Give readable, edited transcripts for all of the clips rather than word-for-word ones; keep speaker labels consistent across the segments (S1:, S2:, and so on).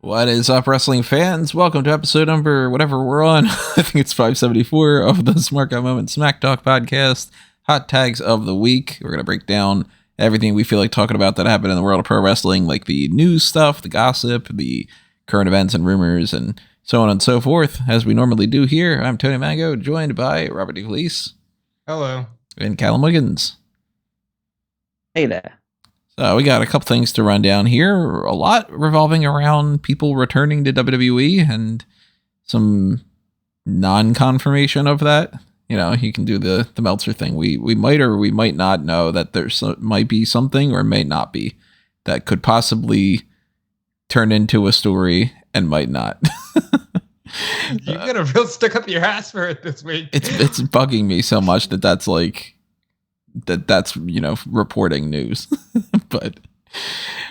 S1: What is up, wrestling fans? Welcome to episode number whatever we're on. I think it's 574 of the Smark Moment Smack Talk podcast. Hot tags of the week. We're going to break down everything we feel like talking about that happened in the world of pro wrestling, like the news stuff, the gossip, the current events and rumors, and so on and so forth, as we normally do here. I'm Tony Mango, joined by Robert DeCalise.
S2: Hello.
S1: And Callum Wiggins.
S3: Hey there.
S1: So we got a couple things to run down here. A lot revolving around people returning to WWE and some non-confirmation of that. You know, you can do the Meltzer thing. We might or we might not know that there's might be something or may not be that could possibly turn into a story and might not.
S2: You got a real stick up your ass for it this week.
S1: It's bugging me so much that's like that's reporting news. But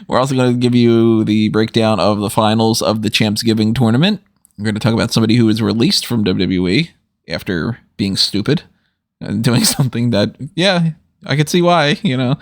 S1: we're also going to give you the breakdown of the finals of the Champsgiving tournament. We're going to talk about somebody who was released from WWE after being stupid and doing something that, yeah, I could see why, and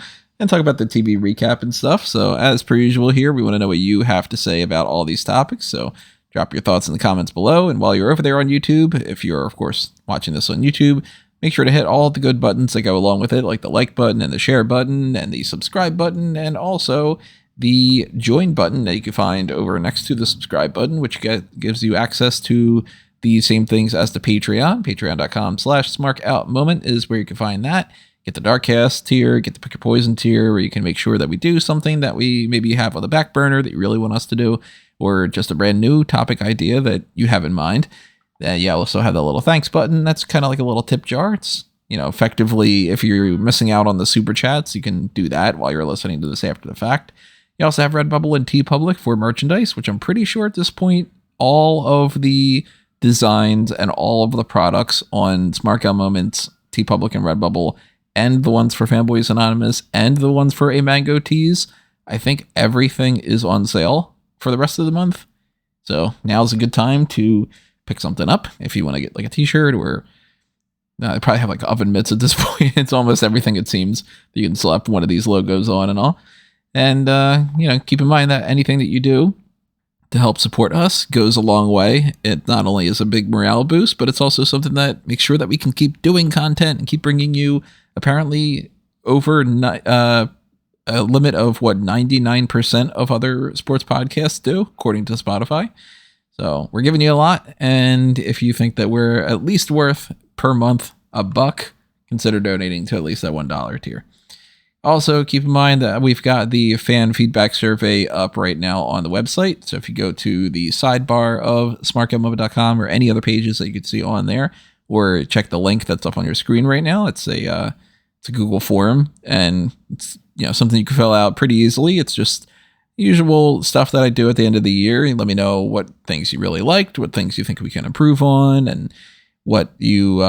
S1: talk about the TV recap and stuff. So as per usual here, we want to know what you have to say about all these topics. So drop your thoughts in the comments below. And while you're over there on YouTube, if you're, of course, watching this on YouTube, make sure to hit all the good buttons that go along with it, like the like button and the share button and the subscribe button, and also the join button that you can find over next to the subscribe button, which gives you access to the same things as the Patreon. Patreon.com/SmarkOutMoment is where you can find that. Get the Darkcast tier, get the Pick Your Poison tier, where you can make sure that we do something that we maybe have on the back burner that you really want us to do, or just a brand new topic idea that you have in mind. You also have the little thanks button. That's kind of like a little tip jar. It's, effectively, if you're missing out on the super chats, you can do that while you're listening to this after the fact. You also have Redbubble and TeePublic for merchandise, which I'm pretty sure at this point, all of the designs and all of the products on Smark Moments, TeePublic and Redbubble, and the ones for Fanboys Anonymous, and the ones for A Mango Tees, I think everything is on sale for the rest of the month. So now's a good time to pick something up if you want to get like a t-shirt, or they probably have like oven mitts at this point. It's almost everything, it seems, that you can slap one of these logos on and all. And keep in mind that anything that you do to help support us goes a long way. It not only is a big morale boost, but it's also something that makes sure that we can keep doing content and keep bringing you apparently over a limit of what 99% of other sports podcasts do, according to Spotify. So we're giving you a lot, and if you think that we're at least worth per month $1, consider donating to at least that $1 tier. Also, keep in mind that we've got the fan feedback survey up right now on the website. So if you go to the sidebar of smarkoutmoment.com or any other pages that you can see on there, or check the link that's up on your screen right now, it's a Google form, and it's something you can fill out pretty easily. It's just usual stuff that I do at the end of the year. You let me know what things you really liked, what things you think we can improve on, and what you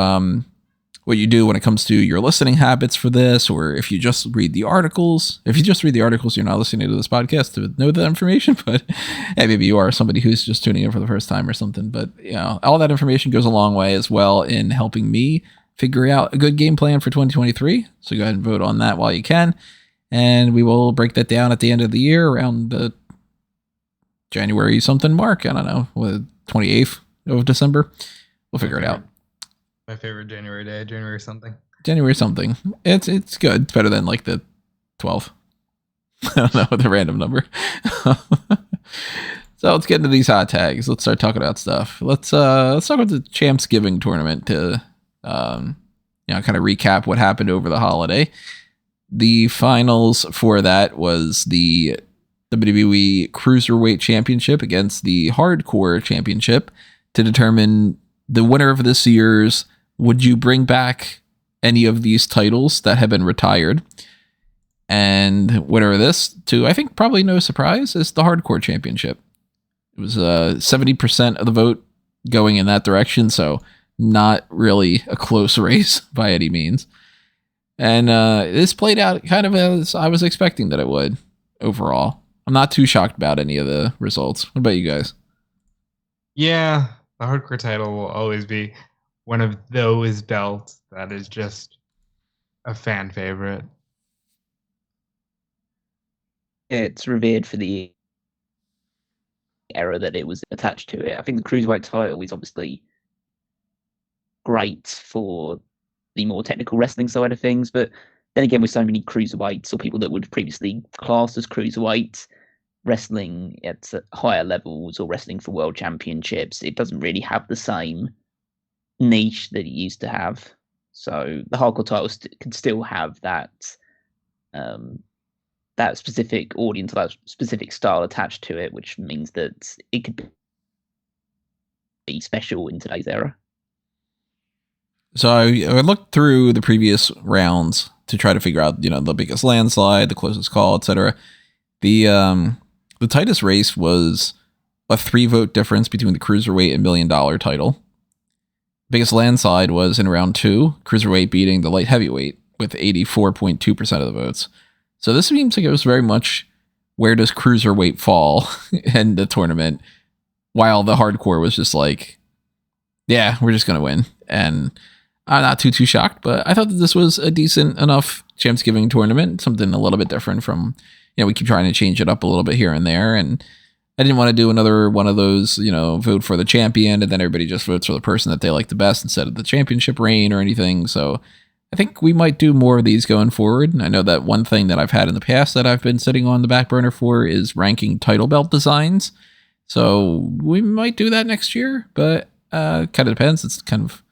S1: do when it comes to your listening habits for this, or if you just read the articles. If you just read the articles, you're not listening to this podcast to know that information, but hey, maybe you are somebody who's just tuning in for the first time or something. But all that information goes a long way as well in helping me figure out a good game plan for 2023. So go ahead and vote on that while you can. And we will break that down at the end of the year around the January something mark. I don't know, 28th of December. We'll figure it out.
S2: My favorite January day, January something.
S1: January something. It's good. It's better than like the 12th. I don't know, the random number. So let's get into these hot tags. Let's start talking about stuff. Let's talk about the Champsgiving tournament to kind of recap what happened over the holiday. The finals for that was the WWE Cruiserweight Championship against the Hardcore Championship to determine the winner of this year's Would You Bring Back Any of These Titles That Have Been Retired? And winner of this, to I think probably no surprise, is the Hardcore Championship. It was 70% of the vote going in that direction, so not really a close race by any means. And this played out kind of as I was expecting that it would overall. I'm not too shocked about any of the results. What about you guys?
S2: Yeah, the Hardcore title will always be one of those belts that is just a fan favorite.
S3: It's revered for the era that it was attached to it. I think the Cruiserweight title is obviously great for the more technical wrestling side of things, but then again, with so many cruiserweights or people that would previously classed as cruiserweights wrestling at higher levels or wrestling for world championships, it doesn't really have the same niche that it used to have. So the hardcore title can still have that that specific audience, that specific style attached to it, which means that it could be special in today's era.
S1: So I looked through the previous rounds to try to figure out, the biggest landslide, the closest call, etc. The tightest race was a 3-vote difference between the cruiserweight and $1 million title. Biggest landslide was in round 2, cruiserweight beating the light heavyweight with 84.2% of the votes. So this seems like it was very much where does cruiserweight fall in the tournament, while the hardcore was just like, yeah, we're just going to win. And I'm not too shocked, but I thought that this was a decent enough Champsgiving tournament, something a little bit different from, we keep trying to change it up a little bit here and there. And I didn't want to do another one of those, vote for the champion and then everybody just votes for the person that they like the best instead of the championship reign or anything. So I think we might do more of these going forward. And I know that one thing that I've had in the past that I've been sitting on the back burner for is ranking title belt designs. So we might do that next year, but kind of depends. It's kind of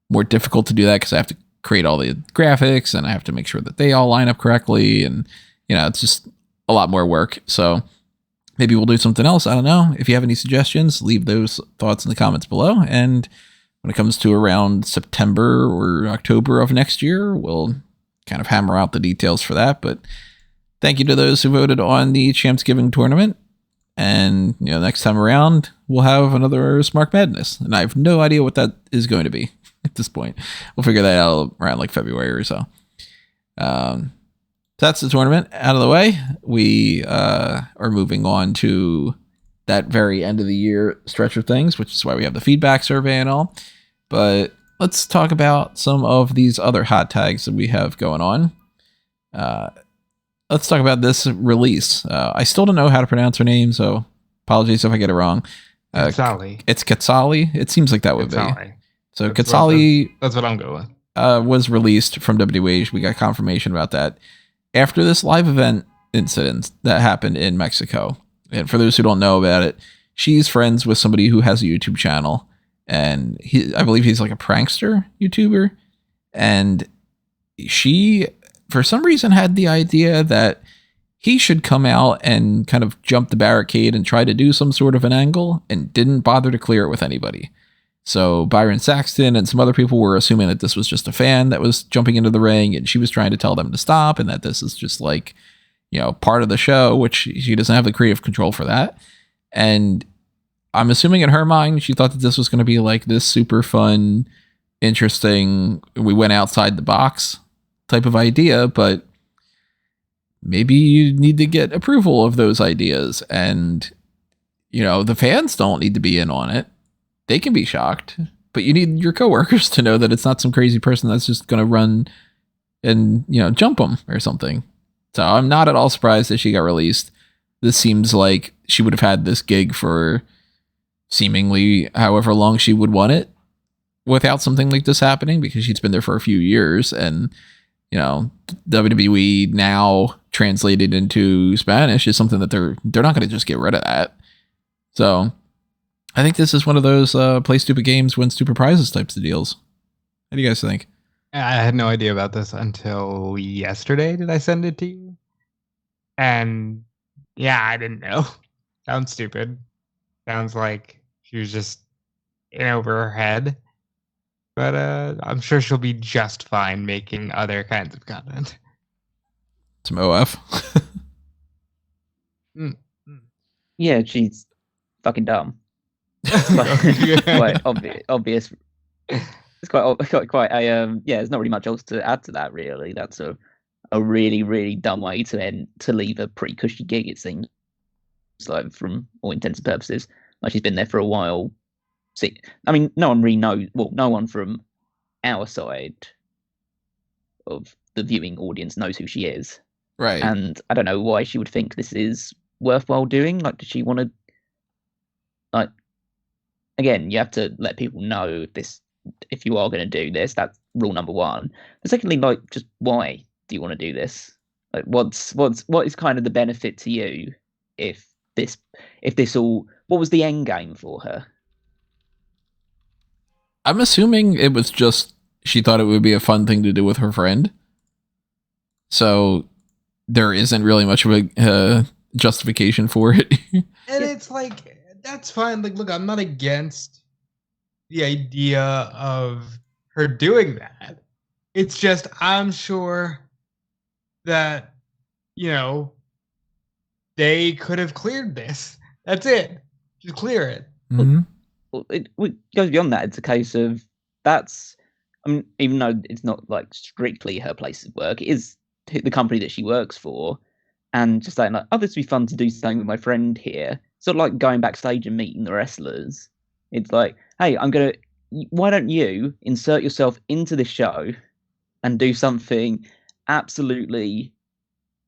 S1: more difficult to do that because I have to create all the graphics and I have to make sure that they all line up correctly. And, it's just a lot more work. So maybe we'll do something else. I don't know. If you have any suggestions, leave those thoughts in the comments below. And when it comes to around September or October of next year, we'll kind of hammer out the details for that. But thank you to those who voted on the Champsgiving tournament. And, next time around, we'll have another Smark Madness. And I have no idea what that is going to be at this point. We'll figure that out around like February or so. That's the tournament out of the way. We are moving on to that very end of the year stretch of things, which is why we have the feedback survey and all. But let's talk about some of these other hot tags that we have going on. Let's talk about this release. I still don't know how to pronounce her name, so apologies if I get it wrong.
S2: Quetzalli.
S1: It's Quetzalli. It seems like that would
S2: Quetzalli.
S1: be. So Quetzalli
S2: that's what I'm going with.
S1: Was released from WWE. We got confirmation about that after this live event incident that happened in Mexico. And for those who don't know about it, she's friends with somebody who has a YouTube channel. And I believe he's like a prankster YouTuber. And she, for some reason, had the idea that he should come out and kind of jump the barricade and try to do some sort of an angle and didn't bother to clear it with anybody. So Byron Saxton and some other people were assuming that this was just a fan that was jumping into the ring and she was trying to tell them to stop and that this is just like, part of the show, which she doesn't have the creative control for that. And I'm assuming in her mind, she thought that this was going to be like this super fun, interesting, we went outside the box type of idea, but maybe you need to get approval of those ideas. And, the fans don't need to be in on it. They can be shocked, but you need your coworkers to know that it's not some crazy person that's just going to run and, jump them or something. So I'm not at all surprised that she got released. This seems like she would have had this gig for seemingly however long she would want it without something like this happening, because she's been there for a few years. And, WWE now translated into Spanish is something that they're not going to just get rid of that. So I think this is one of those play stupid games, win stupid prizes types of deals. What do you guys think?
S2: I had no idea about this until yesterday. Did I send it to you? And yeah, I didn't know. Sounds stupid. Sounds like she was just in over her head. But I'm sure she'll be just fine making other kinds of content.
S1: Some OF.
S3: Yeah, she's fucking dumb. Quite obvious. It's quite a there's not really much else to add to that, really. That's a really, really dumb way to leave a pretty cushy gig, it seems like, from all intents and purposes. Like, she's been there for a while. See, I mean, no one really knows, well, no one from our side of the viewing audience knows who she is.
S1: Right.
S3: And I don't know why she would think this is worthwhile doing. Like, does she want to again, you have to let people know if you are going to do this. That's rule number one. But secondly, like, just why do you want to do this? Like, what is kind of the benefit to you if this all? What was the end game for her?
S1: I'm assuming it was just she thought it would be a fun thing to do with her friend. So there isn't really much of a justification for it.
S2: And it's like, that's fine. Like, look, I'm not against the idea of her doing that. It's just, I'm sure that, they could have cleared this. That's it. Just clear it.
S1: Mm-hmm.
S3: Well, it goes beyond that. It's a case of even though it's not like strictly her place of work, it is the company that she works for, and just saying like, oh, this would be fun to do something with my friend here. Sort of like going backstage and meeting the wrestlers. It's like, hey, why don't you insert yourself into this show and do something absolutely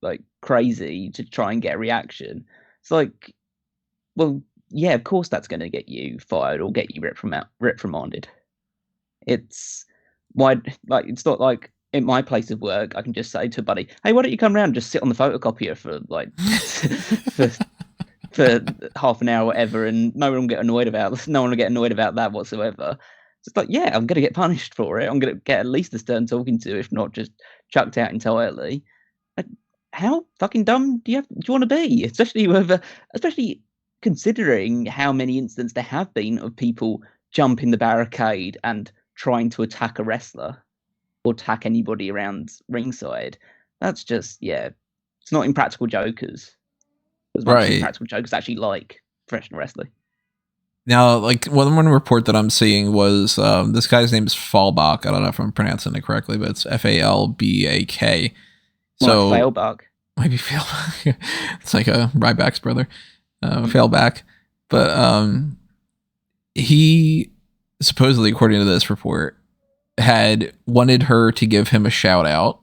S3: like crazy to try and get a reaction? It's like, well, yeah, of course that's going to get you fired or get you reprimanded. It's it's not like in my place of work I can just say to a buddy, hey, why don't you come around and just sit on the photocopier for like for half an hour or whatever, and no one will get annoyed about that whatsoever. It's like, yeah, I'm going to get punished for it. I'm going to get at least a stern talking to, if not just chucked out entirely. How fucking dumb do you want to be? Especially considering how many incidents there have been of people jumping the barricade and trying to attack a wrestler or attack anybody around ringside. That's just, it's not Impractical Jokers. As much as Impractical Jokers actually like professional wrestling.
S1: Now, like, one report that I'm seeing was this guy's name is Falbach. I don't know if I'm pronouncing it correctly, but it's Falbak. So
S3: Failbach.
S1: Maybe Failbach. It's like a Ryback's brother. Failback. But he supposedly, according to this report, had wanted her to give him a shout out,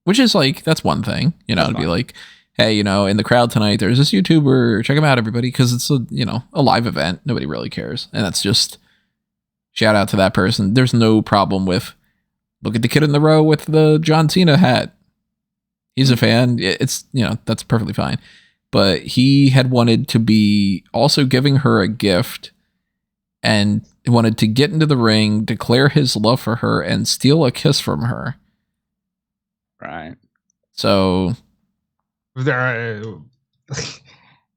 S1: which is like, that's one thing, to be like, hey, in the crowd tonight, there's this YouTuber, check him out, everybody, because it's a live event. Nobody really cares. And that's just shout out to that person. There's no problem with, look at the kid in the row with the John Cena hat. He's a fan. It's, that's perfectly fine. But he had wanted to be also giving her a gift and wanted to get into the ring, declare his love for her, and steal a kiss from her.
S3: Right.
S2: So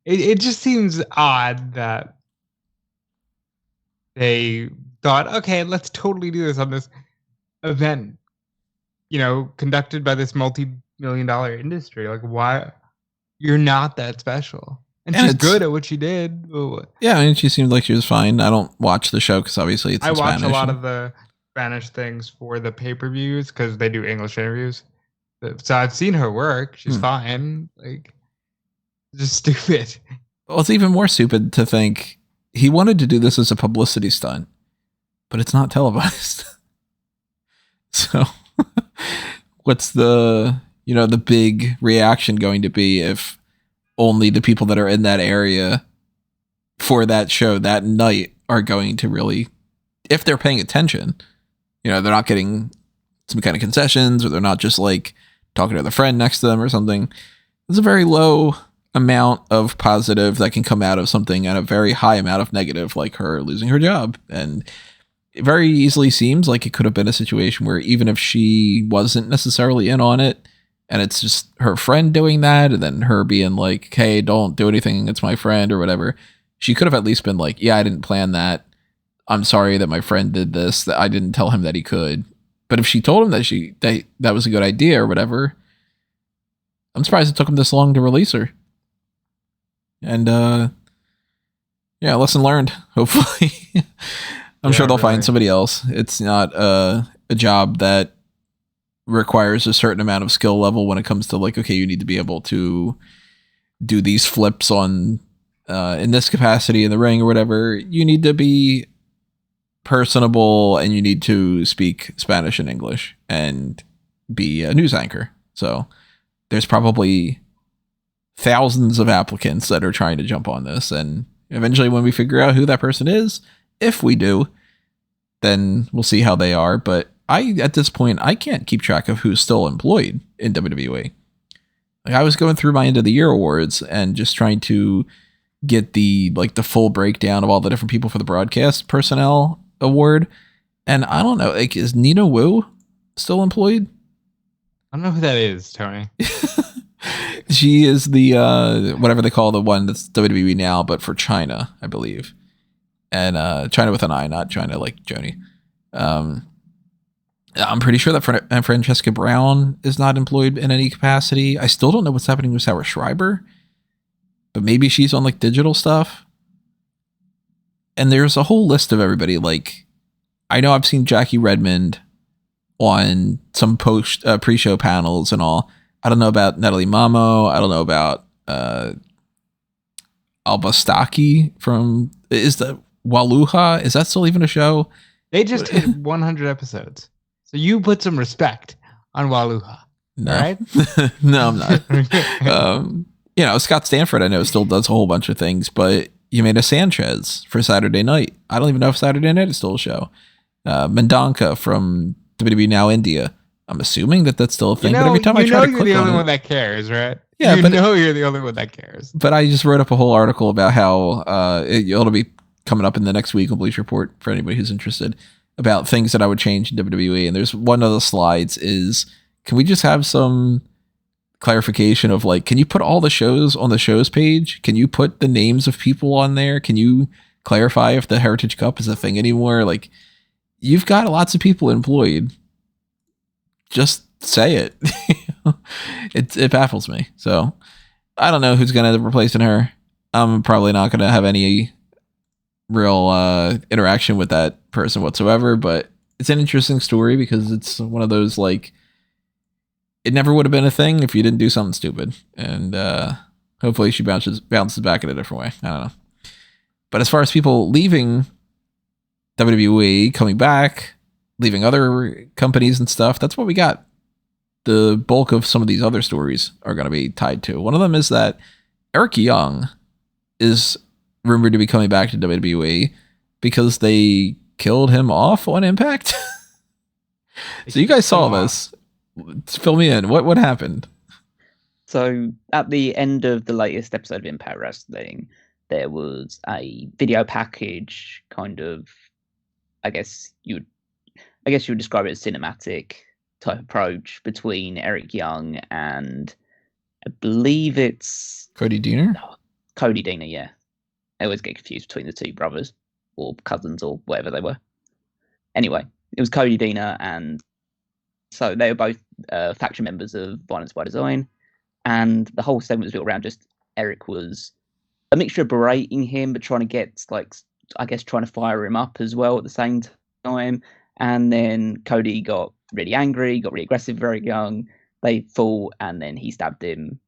S2: it just seems odd that they thought, okay, let's totally do this on this event, conducted by this multi-million-dollar industry. Like, why? You're not that special. And she's good at what she did.
S1: Yeah, I mean, she seemed like she was fine. I don't watch the show because obviously it's in Spanish.
S2: I watch a lot of the Spanish things for the pay-per-views because they do English interviews. So I've seen her work. She's fine. Like, just stupid.
S1: Well, it's even more stupid to think he wanted to do this as a publicity stunt, but it's not televised. So what's the big reaction going to be if only the people that are in that area for that show that night are going to really, if they're paying attention, they're not getting some kind of concessions, or they're not just like talking to their friend next to them or something. There's a very low amount of positive that can come out of something and a very high amount of negative, like her losing her job. And it very easily seems like it could have been a situation where even if she wasn't necessarily in on it, and it's just her friend doing that, and then her being like, hey, don't do anything, it's my friend, or whatever, she could have at least been like, yeah, I didn't plan that. I'm sorry that my friend did this, that I didn't tell him that he could. But if she told him that that was a good idea or whatever, I'm surprised it took him this long to release her. And lesson learned, hopefully. I'm sure they'll find somebody else. It's not a job that requires a certain amount of skill level when it comes to like, okay, you need to be able to do these flips on in this capacity in the ring or whatever. You need to be personable, and you need to speak Spanish and English and be a news anchor. So there's probably thousands of applicants that are trying to jump on this, and eventually when we figure out who that person is, if we do, then we'll see how they are. But at this point, I can't keep track of who's still employed in WWE. Like, I was going through my end of the year awards and just trying to get the full breakdown of all the different people for the broadcast personnel award. And I don't know, like, is Nina Wu still employed?
S2: I don't know who that is, Tony.
S1: She is the whatever they call the one that's WWE now, but for China, I believe. And China with an I, not China like Joni. I'm pretty sure that Francesca Brown is not employed in any capacity. I still don't know what's happening with Sarah Schreiber, but maybe she's on like digital stuff. And there's a whole list of everybody. Like, I know I've seen Jackie Redmond on some pre-show panels and all. I don't know about Natalie Mamo. I don't know about Alba Staki from Waluha. Is that still even a show?
S2: They just hit 100 episodes. So you put some respect on Waluha.
S1: No.
S2: Right?
S1: No, I'm not. Scott Stanford, I know, still does a whole bunch of things, but Yamena Sanchez for Saturday Night. I don't even know if Saturday Night is still a show. Mendonca from WWE Now India. I'm assuming that that's still a thing, but every time I try to click on it...
S2: you're the only one that cares, right?
S1: Yeah,
S2: you're the only one that cares.
S1: But I just wrote up a whole article about how it'll be coming up in the next week on Bleacher Report for anybody who's interested, about things that I would change in WWE. And there's one of the slides is, can we just have some clarification of like, can you put all the shows on the shows page? Can you put the names of people on there? Can you clarify if the Heritage Cup is a thing anymore? Like, you've got lots of people employed. Just say it. It baffles me. So I don't know who's going to end up replacing her. I'm probably not going to have any real interaction with that person whatsoever, but it's an interesting story because it's one of those, like, it never would have been a thing if you didn't do something stupid. And hopefully she bounces back in a different way. I don't know. But as far as people leaving WWE, coming back, leaving other companies and stuff, that's what we got. The bulk of some of these other stories are going to be tied to. One of them is that Eric Young is rumored to be coming back to WWE because they killed him off on Impact. So you guys saw this. Fill me in. What happened?
S3: So at the end of the latest episode of Impact Wrestling, there was a video package, kind of, I guess you would describe it as cinematic type approach between Eric Young and I believe it's
S1: Cody Deaner?
S3: No, Cody Deaner, yeah. I always get confused between the two brothers or cousins or whatever they were. Anyway, it was Cody Deaner, and so they were both faction members of Violence by Design, and the whole segment was built around just Eric was a mixture of berating him but trying to get, like, I guess trying to fire him up as well at the same time. And then Cody got really angry, got really aggressive, very young. They fought, and then he stabbed him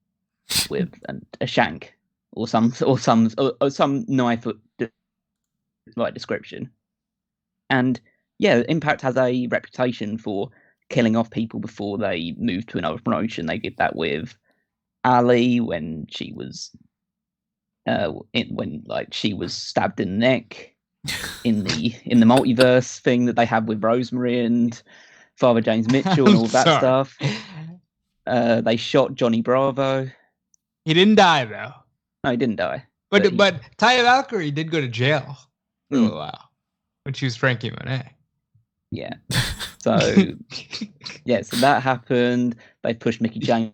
S3: with a shank or some knife like description. And yeah, Impact has a reputation for killing off people before they move to another promotion. They did that with Ali when she was she was stabbed in the neck. In the multiverse thing that they have with Rosemary and Father James Mitchell and all that stuff. They shot Johnny Bravo.
S2: He didn't die though.
S3: No, he didn't die.
S2: But Taya Valkyrie did go to jail for a little while when she was Frankie Monet.
S3: Yeah. So so that happened. They pushed Mickey James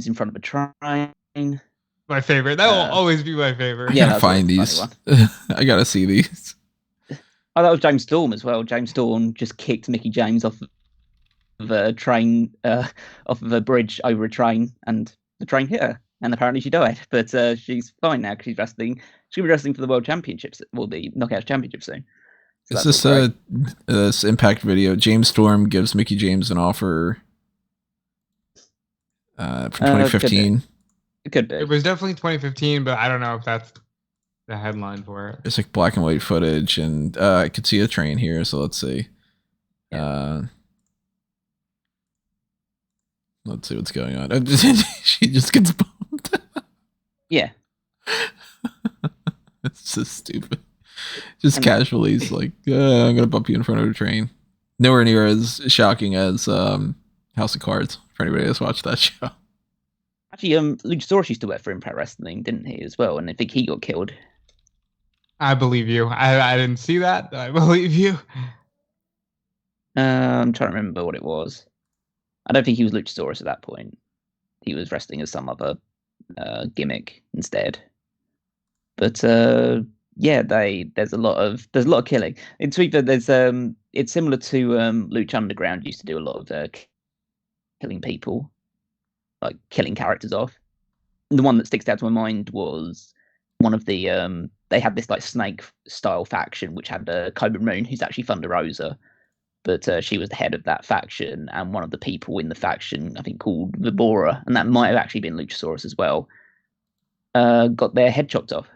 S3: in front of a train.
S2: My favorite. That will always be my favorite.
S1: I gotta find these. I gotta see these.
S3: Oh, that was James Storm as well. James Storm just kicked Mickey James off of a train, off of a bridge over a train, and the train hit her, and apparently she died. But she's fine now because she's wrestling. She'll be wrestling for the World Championships, well, the Knockouts Championship soon. So
S1: is this this Impact video? James Storm gives Mickey James an offer from 2015.
S3: It could be.
S2: It was definitely 2015, but I don't know if that's the headline for it.
S1: It's like black and white footage, and I could see a train here, so let's see. Let's see what's going on. She just gets bumped.
S3: Yeah.
S1: It's so stupid. Just casually, he's like, I'm gonna bump you in front of a train. Nowhere near as shocking as House of Cards, for anybody that's watched that show.
S3: Actually, Luchasaurus used to work for Impact Wrestling, didn't he, as well? And I think he got killed.
S2: I believe you. I didn't see that. I believe you.
S3: I'm trying to remember what it was. I don't think he was Luchasaurus at that point. He was wrestling as some other gimmick instead. But yeah, there's a lot of killing. In Twitter, there's it's similar to Lucha Underground used to do a lot of killing people, like killing characters off. And the one that sticks out to my mind was one of the they had this like snake style faction which had Cobra Moon, who's actually Thunder Rosa, but she was the head of that faction, and one of the people in the faction, I think called Vibora, and that might have actually been Luchasaurus as well, got their head chopped off.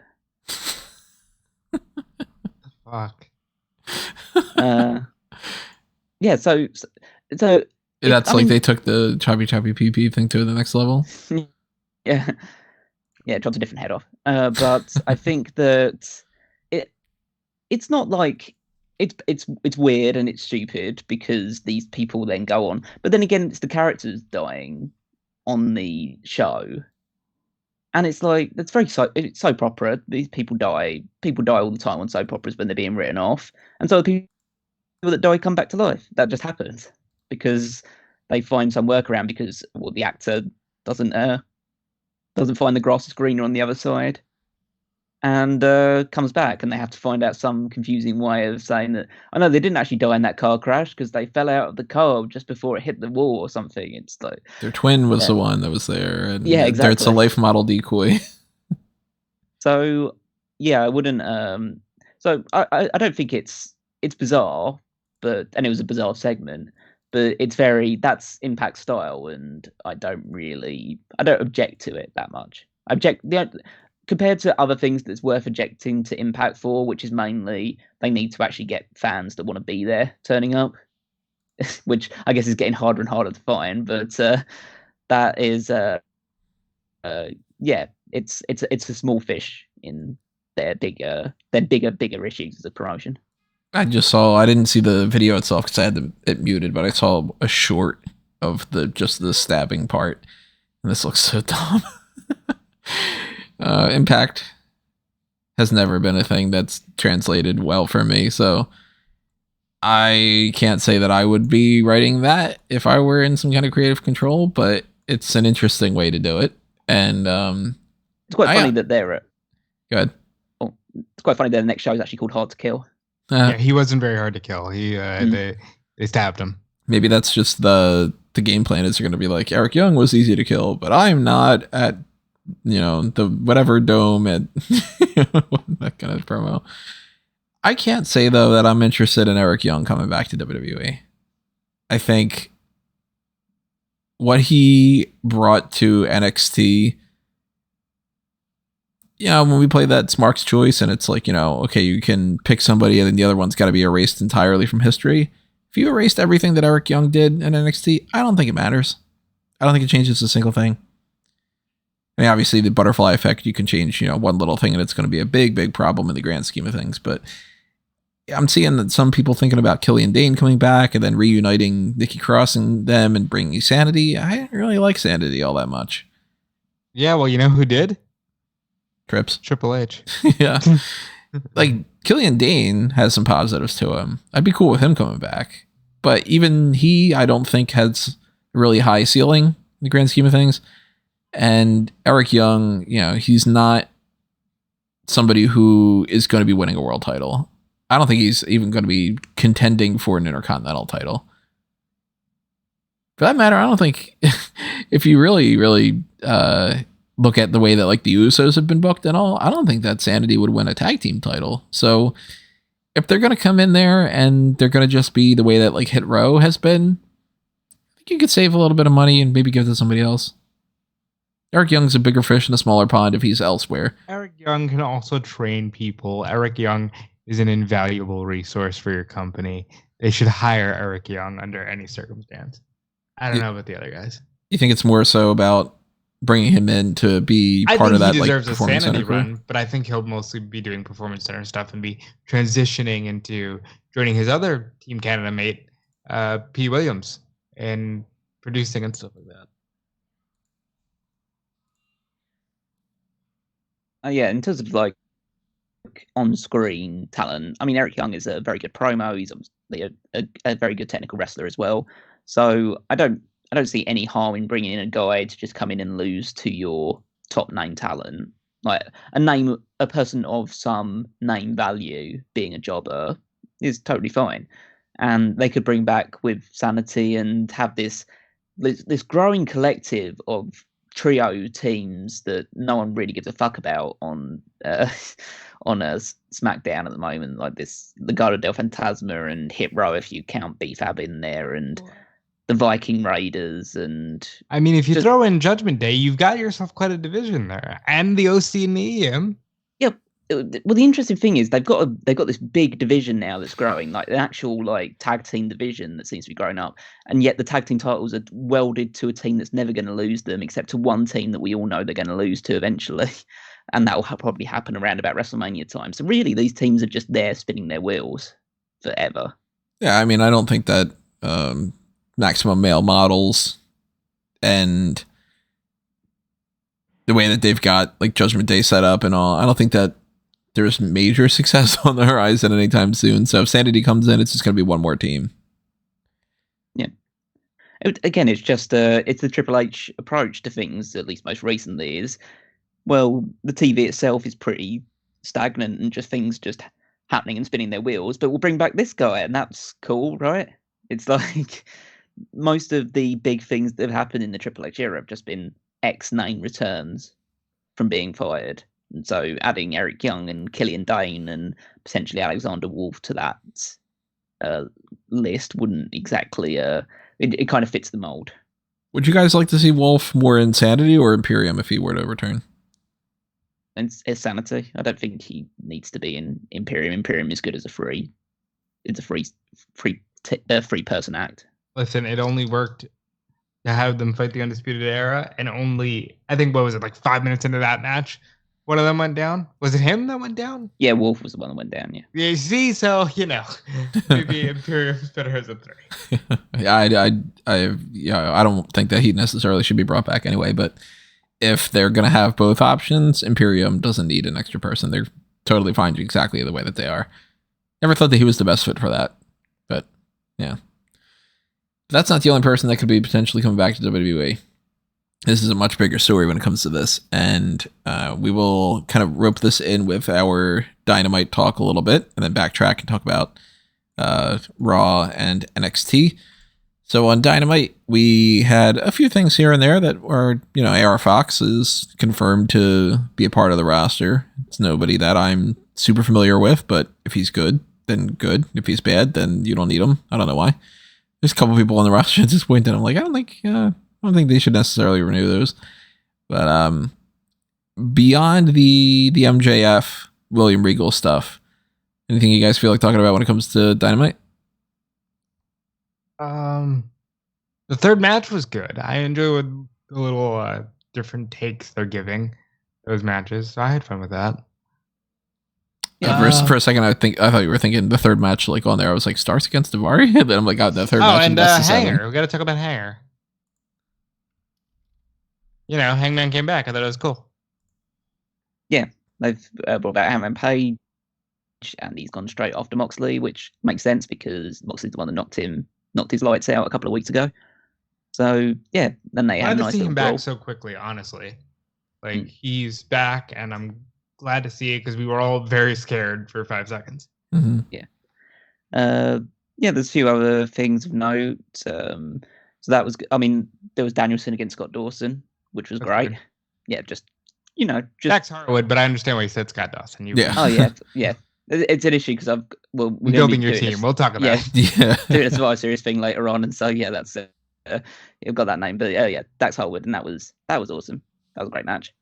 S2: Fuck.
S3: Yeah, so
S1: that's like they took the choppy PP thing to the next level.
S3: Yeah, chopped a different head off. But I think that it's not like it's weird and it's stupid because these people then go on. But then again, it's the characters dying on the show. And it's like, it's it's soap opera. These people die. People die all the time on soap operas when they're being written off. And so the people that die come back to life. That just happens because they find some workaround because the actor doesn't find the grass is greener on the other side, and comes back, and they have to find out some confusing way of saying that, I know they didn't actually die in that car crash because they fell out of the car just before it hit the wall or something. It's like
S1: their twin was the one that was there, and
S3: exactly.
S1: It's a life model decoy.
S3: So yeah, I wouldn't. So I don't think it's bizarre, and it was a bizarre segment, but that's Impact style, and I don't object to it that much. Compared to other things that's worth objecting to Impact for, which is mainly they need to actually get fans that want to be there turning up, which I guess is getting harder and harder to find. But that is, it's a small fish in their bigger issues as a promotion.
S1: I didn't see the video itself because I had it muted, but I saw a short of the stabbing part, and this looks so dumb. Impact has never been a thing that's translated well for me, so I can't say that I would be writing that if I were in some kind of creative control, but it's an interesting way to do it. And
S3: it's quite funny that they're
S1: go ahead.
S3: Oh, it's quite funny that the next show is actually called Hard to Kill.
S2: Yeah, he wasn't very hard to kill. They stabbed him.
S1: Maybe that's just the game plan is you're going to be like, Eric Young was easy to kill, but I'm not at the whatever dome at that kind of promo. I can't say though that I'm interested in Eric Young coming back to WWE. I think what he brought to NXT, when we play that Smark's Choice and it's like, okay, you can pick somebody and then the other one's got to be erased entirely from history. If you erased everything that Eric Young did in NXT, I don't think it matters. I don't think it changes a single thing. I mean, obviously the butterfly effect, you can change, one little thing and it's going to be a big, big problem in the grand scheme of things. But I'm seeing that some people thinking about Killian Dane coming back and then reuniting Nikki Cross and them and bringing Sanity. I didn't really like Sanity all that much.
S2: Yeah, well, you know who did?
S1: Trips.
S2: Triple H.
S1: Yeah. Like, Killian Dane has some positives to him. I'd be cool with him coming back. But even he, I don't think, has a really high ceiling in the grand scheme of things. And Eric Young, he's not somebody who is going to be winning a world title. I don't think he's even going to be contending for an Intercontinental title. For that matter, I don't think if you really, really look at the way that like the Usos have been booked and all, I don't think that Sanity would win a tag team title. So if they're going to come in there and they're going to just be the way that like Hit Row has been, I think you could save a little bit of money and maybe give it to somebody else. Eric Young's a bigger fish in a smaller pond if he's elsewhere.
S2: Eric Young can also train people. Eric Young is an invaluable resource for your company. They should hire Eric Young under any circumstance. I don't know about the other guys.
S1: You think it's more so about bringing him in to be part of that.
S2: He deserves
S1: like,
S2: a
S1: Performance
S2: sanity
S1: Center
S2: run, but I think he'll mostly be doing Performance Center stuff and be transitioning into joining his other Team Canada mate, P. Williams, and producing and stuff like that.
S3: Yeah, in terms of like on-screen talent, I mean, Eric Young is a very good promo. He's obviously a very good technical wrestler as well. So I don't see any harm in bringing in a guy to just come in and lose to your top name talent. Like a person of some name value being a jobber is totally fine. And they could bring back with sanity and have this growing collective of trio teams that no one really gives a fuck about on SmackDown at the moment, like the Legado del Fantasma and Hit Row, if you count BFAB in there, and the Viking Raiders. And
S2: I mean, if you throw in Judgment Day, you've got yourself quite a division there, and the OC and the EM.
S3: Yeah. Well, the interesting thing is they've got this big division now that's growing, like an actual like tag team division that seems to be growing up, and yet the tag team titles are welded to a team that's never going to lose them, except to one team that we all know they're going to lose to eventually, and that will probably happen around about WrestleMania time. So really, these teams are just there spinning their wheels forever.
S1: Yeah, I mean, I don't think that Maximum Male Models and the way that they've got like Judgment Day set up and all, I don't think that there's major success on the horizon anytime soon. So if Sanity comes in, it's just going to be one more team.
S3: Yeah. Again, it's just it's the Triple H approach to things, at least most recently, is, well, the TV itself is pretty stagnant and just things just happening and spinning their wheels, but we'll bring back this guy and that's cool, right? It's like most of the big things that have happened in the Triple H era have just been X name returns from being fired. And so adding Eric Young and Killian Dane and potentially Alexander Wolf to that list wouldn't exactly... it kind of fits the mold.
S1: Would you guys like to see Wolf more in Sanity or Imperium if he were to return?
S3: And it's Sanity. I don't think he needs to be in Imperium. Imperium is good as a free... It's a free person act.
S2: Listen, it only worked to have them fight the Undisputed Era, and only, I think, what was it, like 5 minutes into that match, one of them went down? Was it him that went down?
S3: Yeah, Wolf was the one that went down, yeah.
S2: Yeah, you see, so, maybe Imperium's better as a 3.
S1: I don't think that he necessarily should be brought back anyway, but if they're going to have both options, Imperium doesn't need an extra person. They're totally fine exactly the way that they are. Never thought that he was the best fit for that, but yeah. That's not the only person that could be potentially coming back to WWE. This is a much bigger story when it comes to this, and we will kind of rope this in with our Dynamite talk a little bit, and then backtrack and talk about Raw and NXT. So on Dynamite, we had a few things here and there that were, AR Fox is confirmed to be a part of the roster. It's nobody that I'm super familiar with, but if he's good, then good. If he's bad, then you don't need him. I don't know why. There's a couple people on the roster at this point that I'm like, I don't think they should necessarily renew those. But beyond the MJF William Regal stuff, anything you guys feel like talking about when it comes to Dynamite?
S2: The third match was good. I enjoyed the little different takes they're giving those matches. So I had fun with that.
S1: Yeah, for a second, I thought you were thinking the third match, like on there. I was like, Starks against Davari, and then I'm like, God, that third match.
S2: And Hanger. We got to talk about Hanger. Hangman came back. I thought it was cool.
S3: Yeah, they've brought back Hangman Page, and he's gone straight after Moxley, which makes sense because Moxley's the one that knocked his lights out a couple of weeks ago. So yeah, then they had a nice
S2: to see him back
S3: brawl.
S2: so quickly. Honestly, he's back, and I'm glad to see it because we were all very scared for 5 seconds.
S1: Mm-hmm.
S3: Yeah. There's a few other things of note. So that was, there was Danielson against Scott Dawson, which was great.
S2: Good.
S3: Yeah, just
S2: Dax Harwood, but I understand why you said Scott Dawson.
S3: Oh yeah. It's an issue because we're
S2: building your team. We'll talk about
S3: it. Yeah. Doing a Survivor Series thing later on, and so yeah, that's you've got that name. But Dax Harwood, and that was awesome. That was a great match.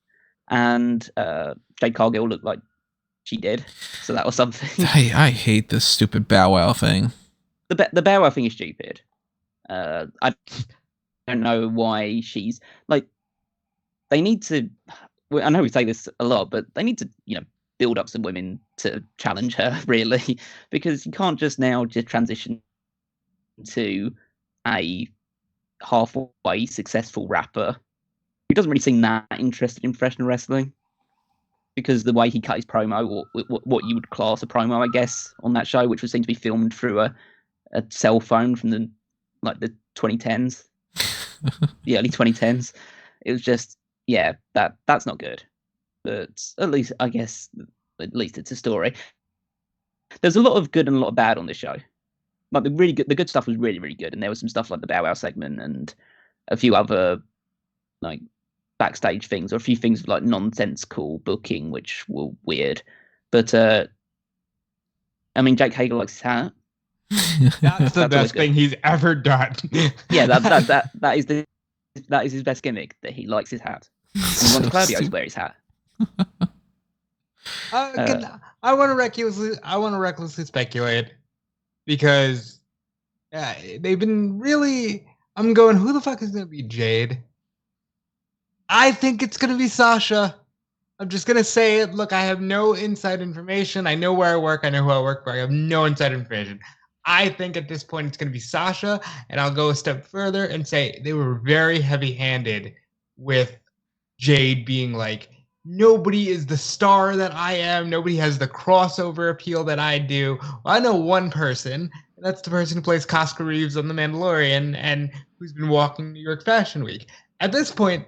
S3: And Jade Cargill looked like she did, so that was something.
S1: I hate this stupid Bow Wow thing.
S3: The Bow Wow thing is stupid. I don't know why she's like. they need to. I know we say this a lot, but they need to, build up some women to challenge her, really, because you can't just transition to a halfway successful rapper who doesn't really seem that interested in professional wrestling. Because the way he cut his promo, or what you would class a promo, I guess, on that show, which was seen to be filmed through a cell phone from the 2010s, the early 2010s. It was just, that's not good. But at least, I guess, it's a story. There's a lot of good and a lot of bad on this show. Like the good stuff was really, really good, and there was some stuff like the Bow Wow segment and a few other backstage things, or a few things like nonsensical booking, which were weird. But Jake Hager likes his hat.
S2: That's the best thing he's ever done.
S3: Yeah, that is his best gimmick, that he likes his hat. And he wants Claudio's wear his hat.
S2: I want to recklessly speculate, because they've been really. I'm going, who the fuck is going to be Jade? I think it's going to be Sasha. I'm just going to say it. Look, I have no inside information. I know where I work. I know who I work for. I have no inside information. I think at this point it's going to be Sasha, and I'll go a step further and say they were very heavy-handed with Jade being like, nobody is the star that I am. Nobody has the crossover appeal that I do. Well, I know one person, and that's the person who plays Casca Reeves on The Mandalorian and who's been walking New York Fashion Week. At this point,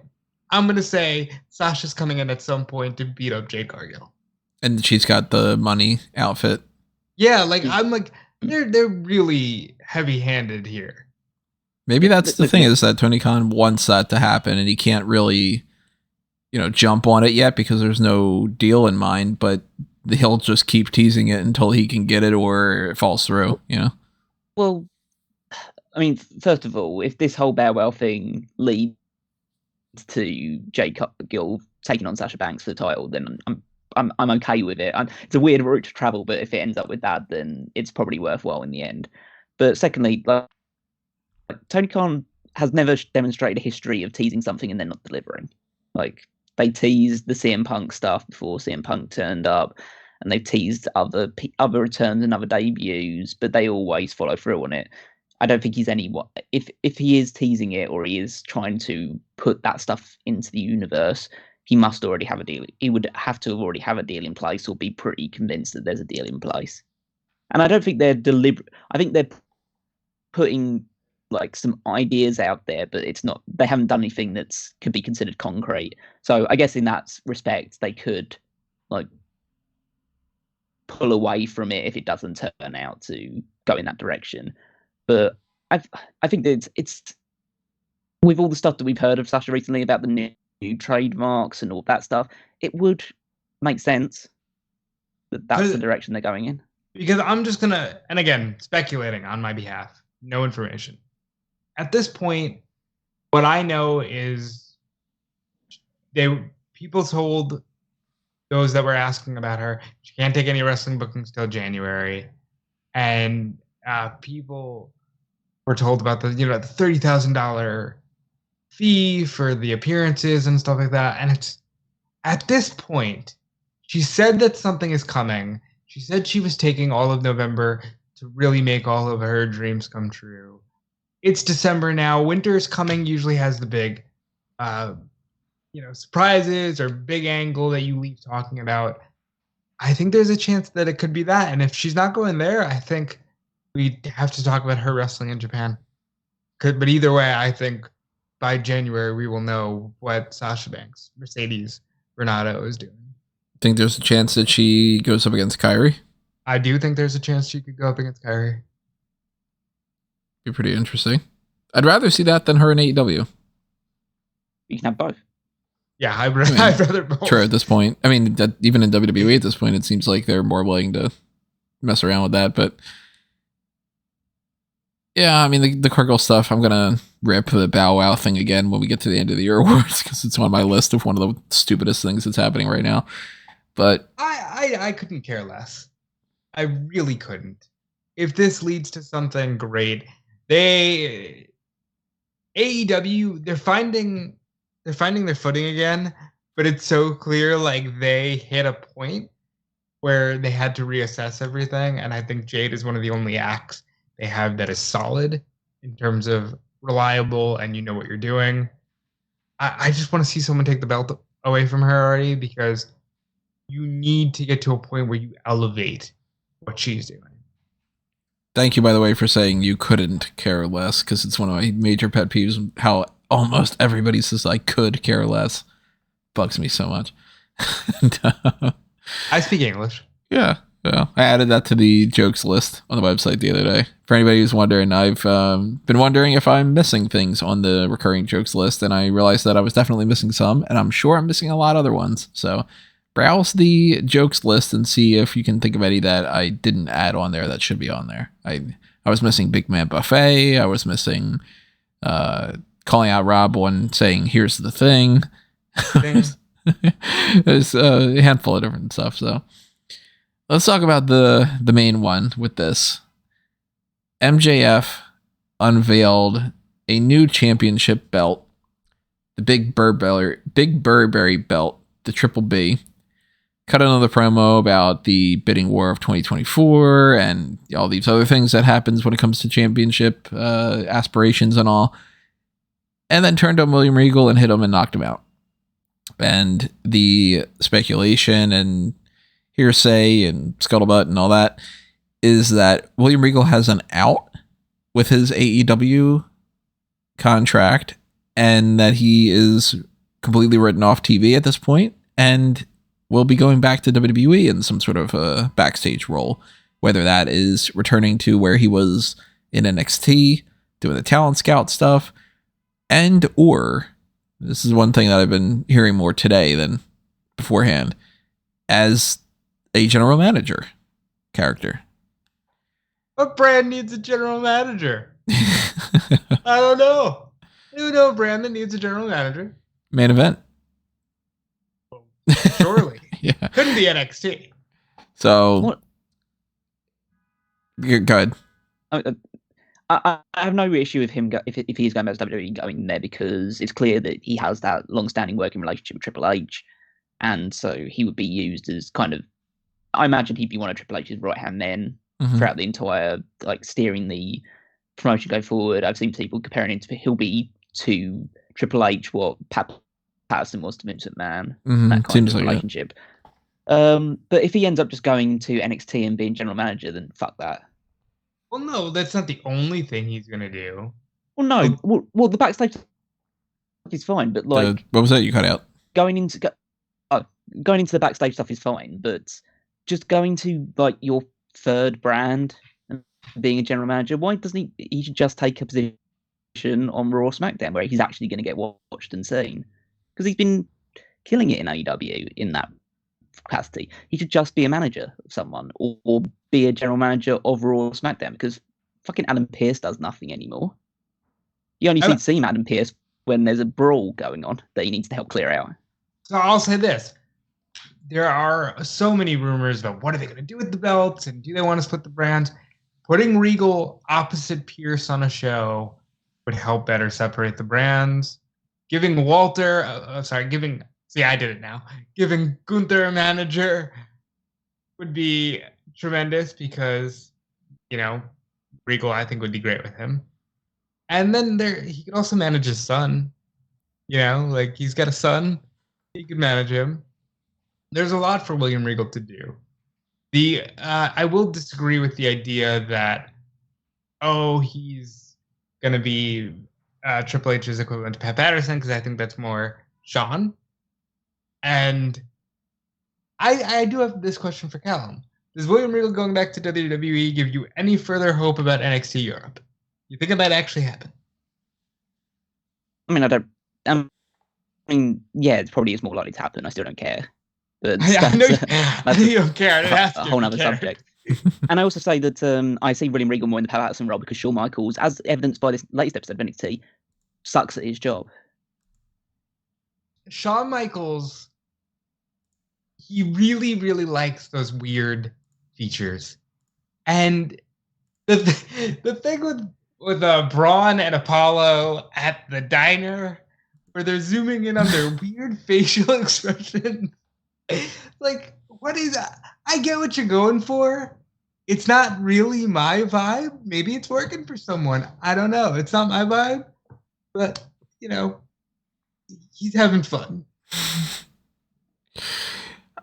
S2: I'm going to say Sasha's coming in at some point to beat up Jade Cargill. And
S1: she's got the money outfit.
S2: Yeah, I'm like, they're really heavy-handed here.
S1: Maybe that's the thing, is that Tony Khan wants that to happen, and he can't really, jump on it yet because there's no deal in mind, but he'll just keep teasing it until he can get it or it falls through,
S3: Well, first of all, if this whole Bow Wow thing leads to Jade Cargill taking on Sasha Banks for the title, then I'm okay with it. It's a weird route to travel, but if it ends up with that, then it's probably worthwhile in the end. But secondly, Tony Khan has never demonstrated a history of teasing something and then not delivering. They teased the CM Punk stuff before CM Punk turned up, and they've teased other returns and other debuts, but they always follow through on it. I don't think he's if he is teasing it or he is trying to put that stuff into the universe, he must already have a deal. He would have to already have a deal in place or be pretty convinced that there's a deal in place. And I don't think they're deliberate. I think they're putting some ideas out there, but they haven't done anything that's could be considered concrete. So I guess in that respect, they could pull away from it if it doesn't turn out to go in that direction. But I think that it's with all the stuff that we've heard of Sasha recently about the new trademarks and all that stuff, it would make sense that that's the direction they're going in.
S2: Because I'm just gonna, and again, speculating on my behalf, no information. At this point, what I know is people told those that were asking about her she can't take any wrestling bookings till January, and people were told about the $30,000 fee for the appearances and stuff like that. And it's at this point, she said that something is coming. She said she was taking all of November to really make all of her dreams come true. It's December now. Winter's coming usually has the big, surprises or big angle that you leave talking about. I think there's a chance that it could be that. And if she's not going there, I think we have to talk about her wrestling in Japan. But either way, I think by January we will know what Sasha Banks, Mercedes Renato is doing.
S1: Think there's a chance that she goes up against Kairi?
S2: I do think there's a chance she could go up against Kairi.
S1: Be pretty interesting. I'd rather see that than her in AEW.
S3: You can have both.
S2: Yeah, I'd rather both.
S1: True, at this point. Even in WWE at this point, it seems like they're more willing to mess around with that. But yeah, the Cargill stuff, I'm going to rip the Bow Wow thing again when we get to the end of the year awards, because it's on my list of one of the stupidest things that's happening right now. But
S2: I couldn't care less. I really couldn't. If this leads to something great, AEW, they're they're finding their footing again, but it's so clear like they hit a point where they had to reassess everything, and I think Jade is one of the only acts they have that is solid in terms of reliable and you know what you're doing. I just want to see someone take the belt away from her already, because you need to get to a point where you elevate what she's doing.
S1: Thank you, by the way, for saying you couldn't care less, because it's one of my major pet peeves, how almost everybody says I could care less. Bugs me so much.
S2: I speak English.
S1: Yeah. Well, I added that to the jokes list on the website the other day. For anybody who's wondering, I've been wondering if I'm missing things on the recurring jokes list, and I realized that I was definitely missing some, and I'm sure I'm missing a lot of other ones. So browse the jokes list and see if you can think of any that I didn't add on there that should be on there. I was missing Big Man Buffet. I was missing calling out Rob on saying, here's the thing. There's a handful of different stuff, so let's talk about the main one with this. MJF unveiled a new championship belt, the Big Burberry Belt, the Triple B. Cut another promo about the bidding war of 2024 and all these other things that happens when it comes to championship aspirations and all. And then turned on William Regal and hit him and knocked him out. And the speculation and hearsay and scuttlebutt and all that is that William Regal has an out with his AEW contract, and that he is completely written off TV at this point and will be going back to WWE in some sort of a backstage role, whether that is returning to where he was in NXT doing the talent scout stuff, and or this is one thing that I've been hearing more today than beforehand, as a general manager character.
S2: What brand needs a general manager? I don't know. You know a brand that needs a general manager?
S1: Main Event.
S2: Well, surely.
S1: Yeah.
S2: Couldn't be NXT.
S1: So,
S3: What?
S1: Go ahead.
S3: I have no issue with him if he's going back to WWE going there, because it's clear that he has that long-standing working relationship with Triple H, and so he would be used as kind of, I imagine he'd be one of Triple H's right-hand men throughout the entire, like, steering the promotion go forward. I've seen people comparing him to, he'll be to Triple H what Pat Patterson was to Vince McMahon, that kind of relationship. But if he ends up just going to NXT and being general manager, then fuck that.
S2: Well, no, that's not the only thing he's going to do.
S3: Well, no. Well, the backstage stuff is fine, but like...
S1: what was that you cut out?
S3: Going into the backstage stuff is fine, but just going to, like, your third brand and being a general manager, why doesn't he should just take a position on Raw or SmackDown where he's actually going to get watched and seen? Because he's been killing it in AEW in that capacity. He should just be a manager of someone, or be a general manager of Raw or SmackDown, because fucking Adam Pearce does nothing anymore. You only see Adam Pearce when there's a brawl going on that he needs to help clear out.
S2: So I'll say this. There are so many rumors about what are they going to do with the belts, and do they want to split the brands? Putting Regal opposite Pearce on a show would help better separate the brands. Giving Giving Gunther a manager would be tremendous, because, you know, Regal, I think, would be great with him. And then he could also manage his son. You know, like, he's got a son. He could manage him. There's a lot for William Regal to do. I will disagree with the idea that, he's going to be Triple H's equivalent to Pat Patterson, because I think that's more Sean. And I do have this question for Callum. Does William Regal going back to WWE give you any further hope about NXT Europe? You think it might actually happen?
S3: I mean, yeah, it probably is more likely to happen. I still don't care. But
S2: I know you don't care. It has to
S3: a whole other subject. And I also say that I see William Regal more in the Pat Patterson role, because Shawn Michaels, as evidenced by this latest episode of NXT, sucks at his job.
S2: Shawn Michaels, he really, really likes those weird features. And the thing with Braun and Apollo at the diner where they're zooming in on their weird facial expression. Like, what is that? I get what you're going for. It's not really my vibe. Maybe it's working for someone. I don't know. It's not my vibe. But, he's having fun.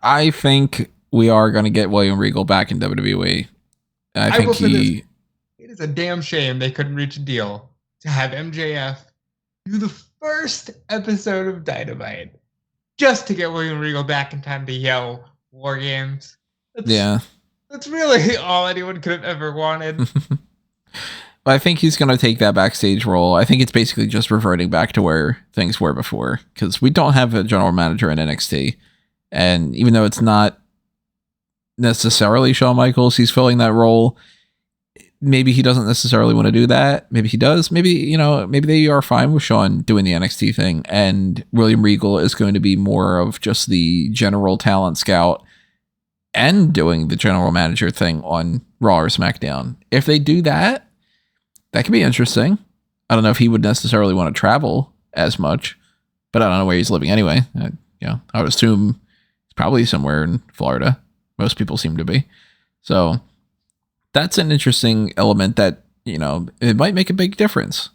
S1: I think we are going to get William Regal back in WWE. I think
S2: will say this. It is a damn shame they couldn't reach a deal to have MJF do the first episode of Dynamite just to get William Regal back in time to yell War Games. That's really all anyone could have ever wanted.
S1: But I think he's going to take that backstage role. I think it's basically just reverting back to where things were before, because we don't have a general manager in NXT. And even though it's not necessarily Shawn Michaels, he's filling that role. Maybe he doesn't necessarily want to do that. Maybe he does. Maybe, maybe they are fine with Shawn doing the NXT thing. And William Regal is going to be more of just the general talent scout and doing the general manager thing on Raw or SmackDown. If they do that, that could be interesting. I don't know if he would necessarily want to travel as much, but I don't know where he's living anyway. I would assume it's probably somewhere in Florida. Most people seem to be. So that's an interesting element that, it might make a big difference.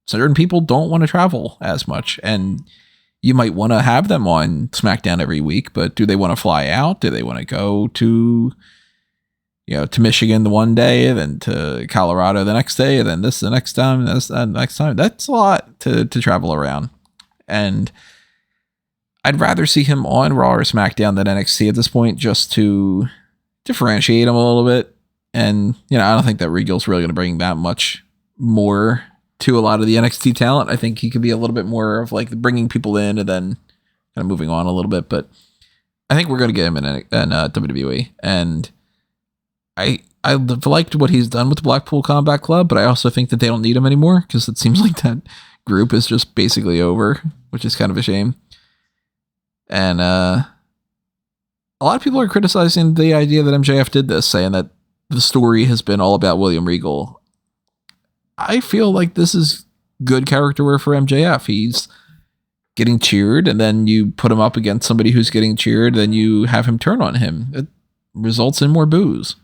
S1: Certain people don't want to travel as much, and you might want to have them on SmackDown every week, but do they want to fly out? Do they want to go to, to Michigan the one day, then to Colorado the next day, and then this the next time, this the next time? That's a lot to travel around. And I'd rather see him on Raw or SmackDown than NXT at this point, just to differentiate him a little bit. And, I don't think that Regal's really going to bring that much more to a lot of the NXT talent. I think he could be a little bit more of like bringing people in and then kind of moving on a little bit. But I think we're going to get him in WWE. And I liked what he's done with the Blackpool Combat Club, but I also think that they don't need him anymore, because it seems like that group is just basically over, which is kind of a shame. And a lot of people are criticizing the idea that MJF did this, saying that the story has been all about William Regal. I feel like this is good character work for MJF. He's getting cheered, and then you put him up against somebody who's getting cheered, then you have him turn on him. It results in more boos.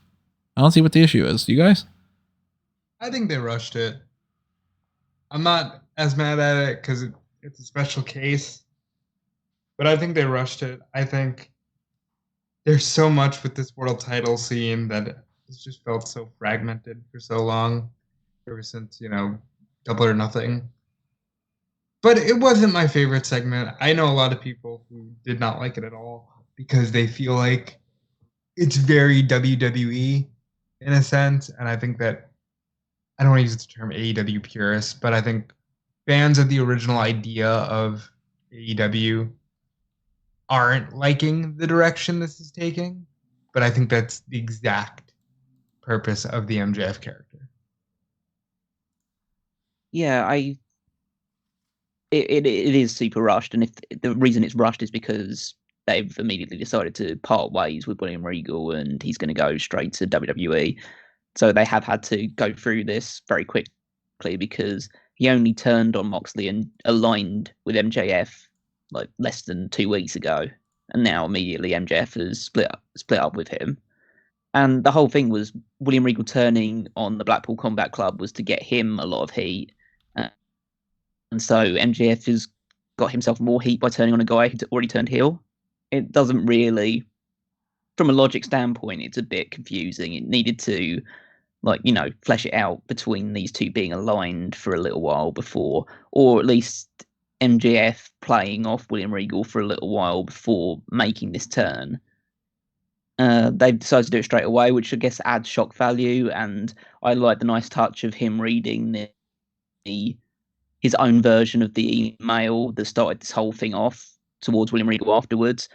S1: I don't see what the issue is. You guys?
S2: I think they rushed it. I'm not as mad at it because it's a special case, but I think they rushed it. I think there's so much with this world title scene that it's just felt so fragmented for so long, ever since, Double or Nothing. But it wasn't my favorite segment. I know a lot of people who did not like it at all because they feel like it's very WWE in a sense. And I think that, I don't want to use the term AEW purists, but I think fans of the original idea of AEW aren't liking the direction this is taking. But I think that's the exact purpose of the MJF character.
S3: Yeah, it is super rushed, and if the reason it's rushed is because they've immediately decided to part ways with William Regal, and he's going to go straight to WWE. So they have had to go through this very quickly, because he only turned on Moxley and aligned with MJF like less than 2 weeks ago, and now immediately MJF has split up with him. And the whole thing was William Regal turning on the Blackpool Combat Club was to get him a lot of heat. And so MJF has got himself more heat by turning on a guy who'd already turned heel. It doesn't really, from a logic standpoint, it's a bit confusing. It needed to, flesh it out between these two being aligned for a little while before, or at least MJF playing off William Regal for a little while before making this turn. They've decided to do it straight away, which I guess adds shock value. And I like the nice touch of him reading his own version of the email that started this whole thing off towards William Regal afterwards.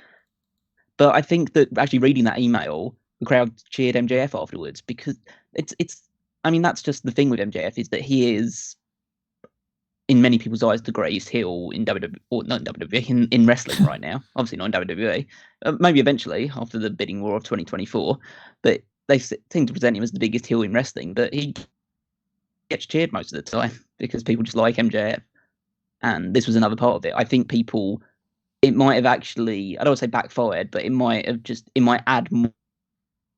S3: But I think that actually reading that email, the crowd cheered MJF afterwards, because that's just the thing with MJF, is that he is, in many people's eyes, the greatest heel in WWE, or not in WWE, in wrestling right now. Obviously not in WWE. Maybe eventually, after the bidding war of 2024. But they seem to present him as the biggest heel in wrestling. But he gets cheered most of the time because people just like MJF. And this was another part of it. I think it might have actually, I don't want to say backfired, but it might add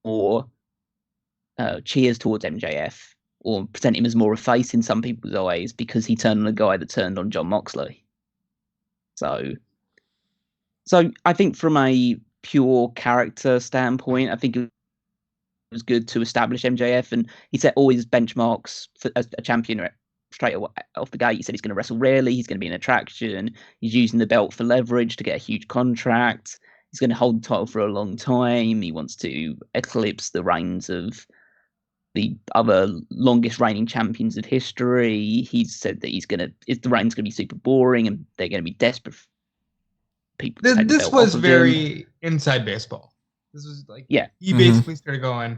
S3: more cheers towards MJF, or present him as more a face in some people's eyes, because he turned on a guy that turned on Jon Moxley. So I think from a pure character standpoint, I think it was good to establish MJF, and he set all his benchmarks for a champion straight off the gate. He said he's going to wrestle rarely, he's going to be an attraction, he's using the belt for leverage to get a huge contract, he's going to hold the title for a long time, he wants to eclipse the reigns of the other longest reigning champions of history. He's said that the reign's going to be super boring, and they're going to be desperate for people.
S2: This was very inside baseball. This was like, he basically started going,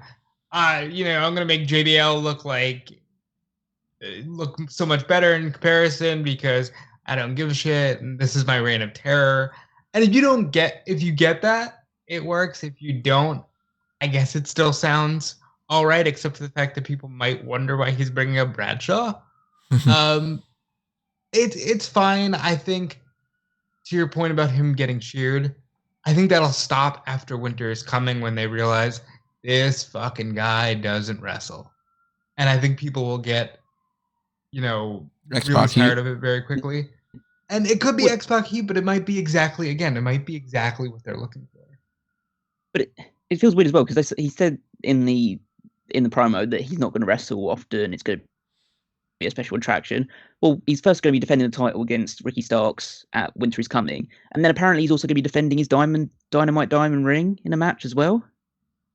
S2: I'm going to make JBL look so much better in comparison because I don't give a shit, and this is my reign of terror. And if you get that, it works. If you don't, I guess it still sounds all right, except for the fact that people might wonder why he's bringing up Bradshaw. It's fine. I think, to your point about him getting cheered, I think that'll stop after Winter is Coming, when they realize this fucking guy doesn't wrestle. And I think people will get, really tired of it very quickly. And it could be X-Pac heat, but it might be exactly what they're looking for. But
S3: it feels weird as well, because he said in the promo that he's not going to wrestle often. It's going to be a special attraction. Well, he's first going to be defending the title against Ricky Starks at Winter is Coming, and then apparently he's also going to be defending his Dynamite Diamond ring in a match as well.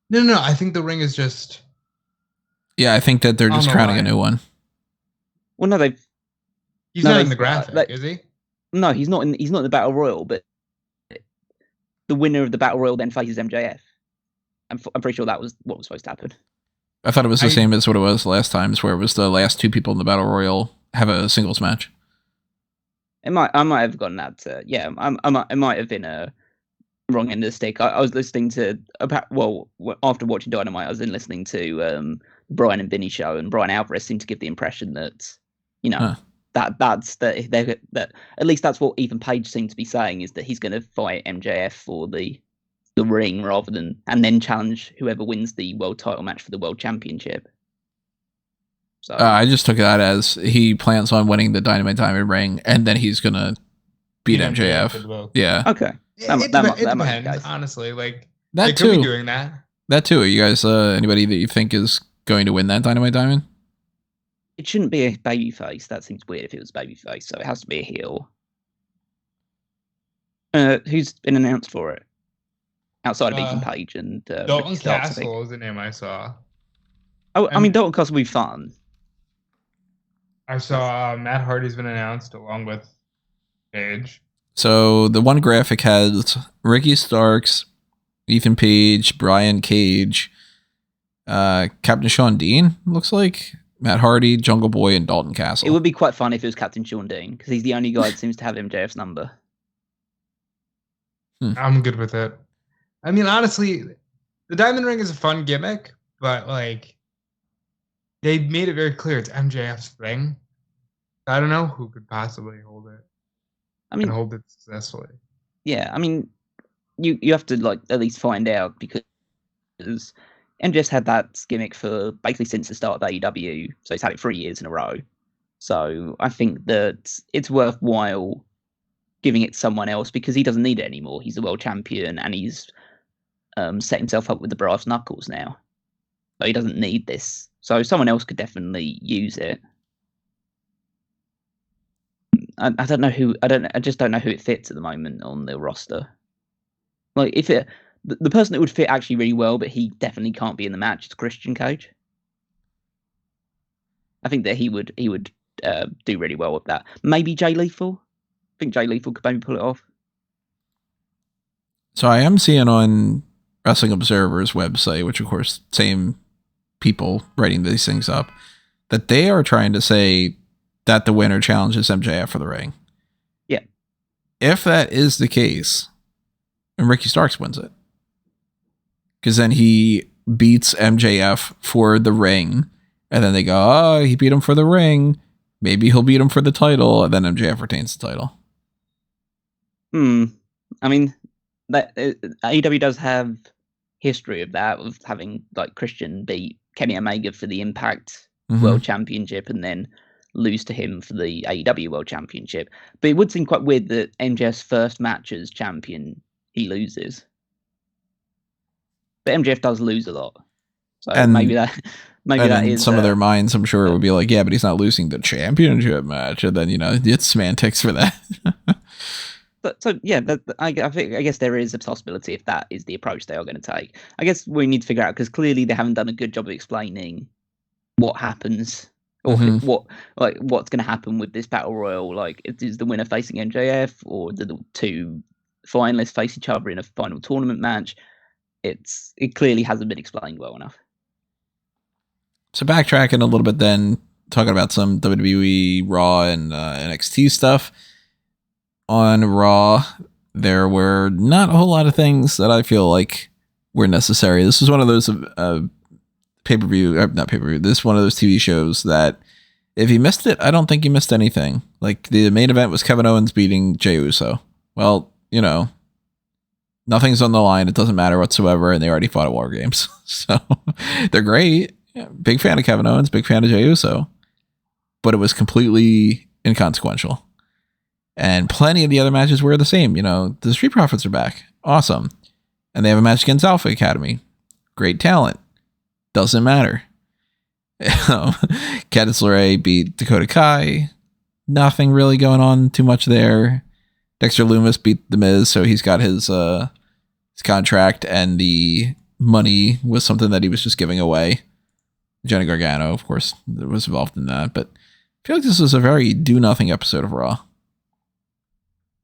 S2: No. I think the ring is just.
S1: Yeah, I think that they're just crowning a new one.
S3: Well, no,
S2: he's not in the graphic, is he?
S3: No, he's not in the Battle Royal, but the winner of the Battle Royal then faces MJF. I'm pretty sure that was what was supposed to happen.
S1: I thought it was the same as what it was last time, where it was the last two people in the Battle Royal have a singles match.
S3: I might have gotten that. It might have been a wrong end of the stick. I was listening to after watching Dynamite, I was then listening to Brian and Vinny show, and Brian Alvarez seemed to give the impression that that at least that's what Ethan Page seemed to be saying, is that he's going to fight MJF for the ring rather than, and then challenge whoever wins the world title match for the world championship. So
S1: I just took that as he plans on winning the Dynamite Diamond ring, and then he's gonna beat MJF. Yeah.
S3: Okay.
S2: It depends, honestly. Like,
S1: that
S2: they
S1: too.
S2: Could be doing that.
S1: That too. Are you guys anybody that you think is going to win that Dynamite Diamond?
S3: It shouldn't be a babyface. That seems weird if it was babyface. So it has to be a heel. Who's been announced for it? Outside of Ethan Page and
S2: Dalton Castle is the name I saw.
S3: Oh, I mean, Dalton Castle will be fun.
S2: I saw Matt Hardy's been announced along with Page.
S1: So the one graphic has Ricky Starks, Ethan Page, Brian Cage, Captain Sean Dean, looks like, Matt Hardy, Jungle Boy, and Dalton Castle.
S3: It would be quite fun if it was Captain Sean Dean, because he's the only guy that seems to have MJF's number.
S2: I'm good with it. I mean, honestly, the Diamond Ring is a fun gimmick, but like, they made it very clear it's MJF's thing. I don't know who could possibly hold it. Hold it successfully. Yeah,
S3: I mean, you have to like at least find out, because MJF's had that gimmick for basically since the start of AEW, so he's had it 3 years in a row. So I think that it's worthwhile giving it to someone else, because he doesn't need it anymore. He's a world champion, and he's set himself up with the brass knuckles now. So he doesn't need this. So someone else could definitely use it. I don't know who. I just don't know who it fits at the moment on the roster. Like, if the person that would fit actually really well, but he definitely can't be in the match, is Christian Cage. I think that he would do really well with that. Maybe Jay Lethal. I think Jay Lethal could maybe pull it off.
S1: So I am seeing on Wrestling Observer's website, which of course same people writing these things up, that they are trying to say that the winner challenges MJF for the ring.
S3: Yeah.
S1: If that is the case, and Ricky Starks wins it, because then he beats MJF for the ring, and then they go, oh, he beat him for the ring, Maybe he'll beat him for the title, and then MJF retains the title.
S3: I mean, that AEW does have history of that, of having like Christian beat Kenny Omega for the Impact World Championship and then lose to him for the AEW World Championship. But it would seem quite weird that MJF's first match as champion, he loses. But MJF does lose a lot. So
S1: and
S3: maybe that is
S1: some of their minds, I'm sure, would be like, yeah, but he's not losing the championship match. And then, it's semantics for that.
S3: So yeah, I guess there is a possibility if that is the approach they are going to take. I guess we need to figure out, because clearly they haven't done a good job of explaining what happens or what's going to happen with this battle royal. Like, is the winner facing MJF, or do the two finalists face each other in a final tournament match? It clearly hasn't been explained well enough.
S1: So backtracking a little bit, then talking about some WWE Raw and NXT stuff. On Raw, there were not a whole lot of things that I feel like were necessary. This was one of those not pay-per-view. This is one of those TV shows that if you missed it, I don't think you missed anything. Like, the main event was Kevin Owens beating Jey Uso. Well, nothing's on the line. It doesn't matter whatsoever, and they already fought at War Games. So they're great. Yeah, big fan of Kevin Owens, big fan of Jey Uso. But it was completely inconsequential. And plenty of the other matches were the same. The Street Profits are back. Awesome. And they have a match against Alpha Academy. Great talent. Doesn't matter. Candice LeRae beat Dakota Kai. Nothing really going on too much there. Dexter Lumis beat The Miz, so he's got his contract, and the money was something that he was just giving away. Johnny Gargano, of course, was involved in that. But I feel like this was a very do-nothing episode of Raw.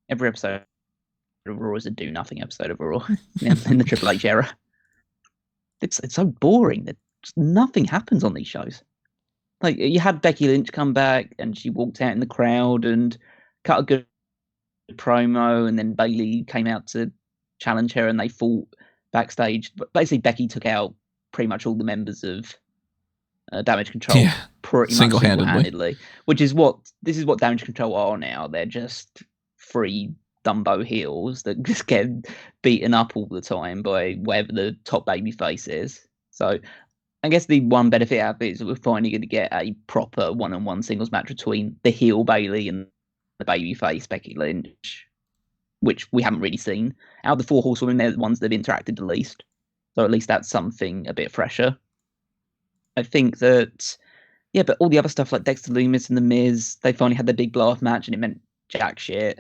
S3: Every episode of Raw is a do-nothing episode of Raw in the Triple H era. It's so boring that nothing happens on these shows. Like, you had Becky Lynch come back, and she walked out in the crowd and cut a good promo, and then Bayley came out to challenge her, and they fought backstage. But basically, Becky took out pretty much all the members of Damage Control, pretty much single-handedly. This is what Damage Control are now. They're just free Dumbo heels that just get beaten up all the time by whatever the top baby face is. So I guess the one benefit out of it is that we're finally going to get a proper one-on-one singles match between the heel Bayley and the baby face Becky Lynch, which we haven't really seen. Out of the 4 horsewomen, they're the ones that have interacted the least. So at least that's something a bit fresher. I think that, but all the other stuff like Dexter Lumis and The Miz, they finally had their big blow-off match, and it meant jack shit.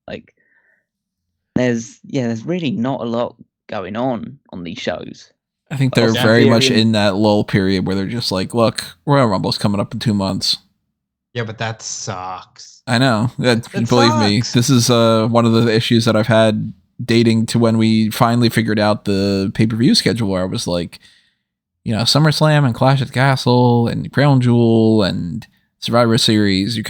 S3: Like, there's really not a lot going on these shows.
S1: I think they're very much in that lull period where they're just like, look, Royal Rumble's coming up in 2 months.
S2: Yeah, but that sucks.
S1: I know. Believe me, this is one of the issues that I've had dating to when we finally figured out the pay-per-view schedule, where I was like, SummerSlam and Clash at the Castle and Crown Jewel and Survivor Series, you're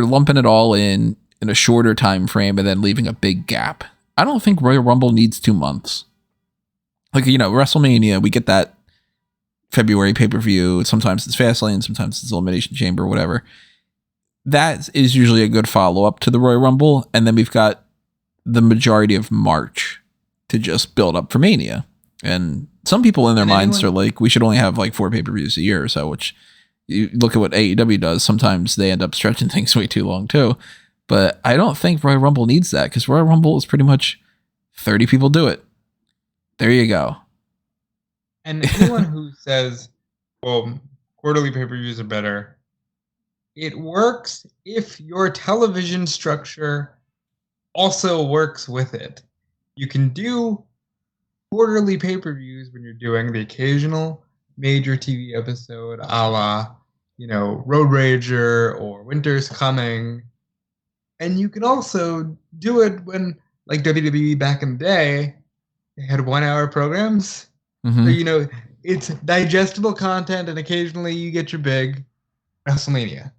S1: lumping it all in a shorter time frame and then leaving a big gap. I don't think Royal Rumble needs 2 months. Like, WrestleMania, we get that February pay-per-view. Sometimes it's Fastlane, sometimes it's Elimination Chamber, whatever. That is usually a good follow-up to the Royal Rumble. And then we've got the majority of March to just build up for Mania. And some people in their minds are like, we should only have like 4 pay-per-views a year or so, which you look at what AEW does. Sometimes they end up stretching things way too long too. But I don't think Royal Rumble needs that, because Royal Rumble is pretty much 30 people do it. There you go.
S2: And anyone who says, well, quarterly pay-per-views are better, it works if your television structure also works with it. You can do quarterly pay-per-views when you're doing the occasional major TV episode, a la, Road Rager or Winter's Coming. And you can also do it when, like WWE back in the day, they had 1-hour programs. Mm-hmm. So, it's digestible content, and occasionally you get your big WrestleMania.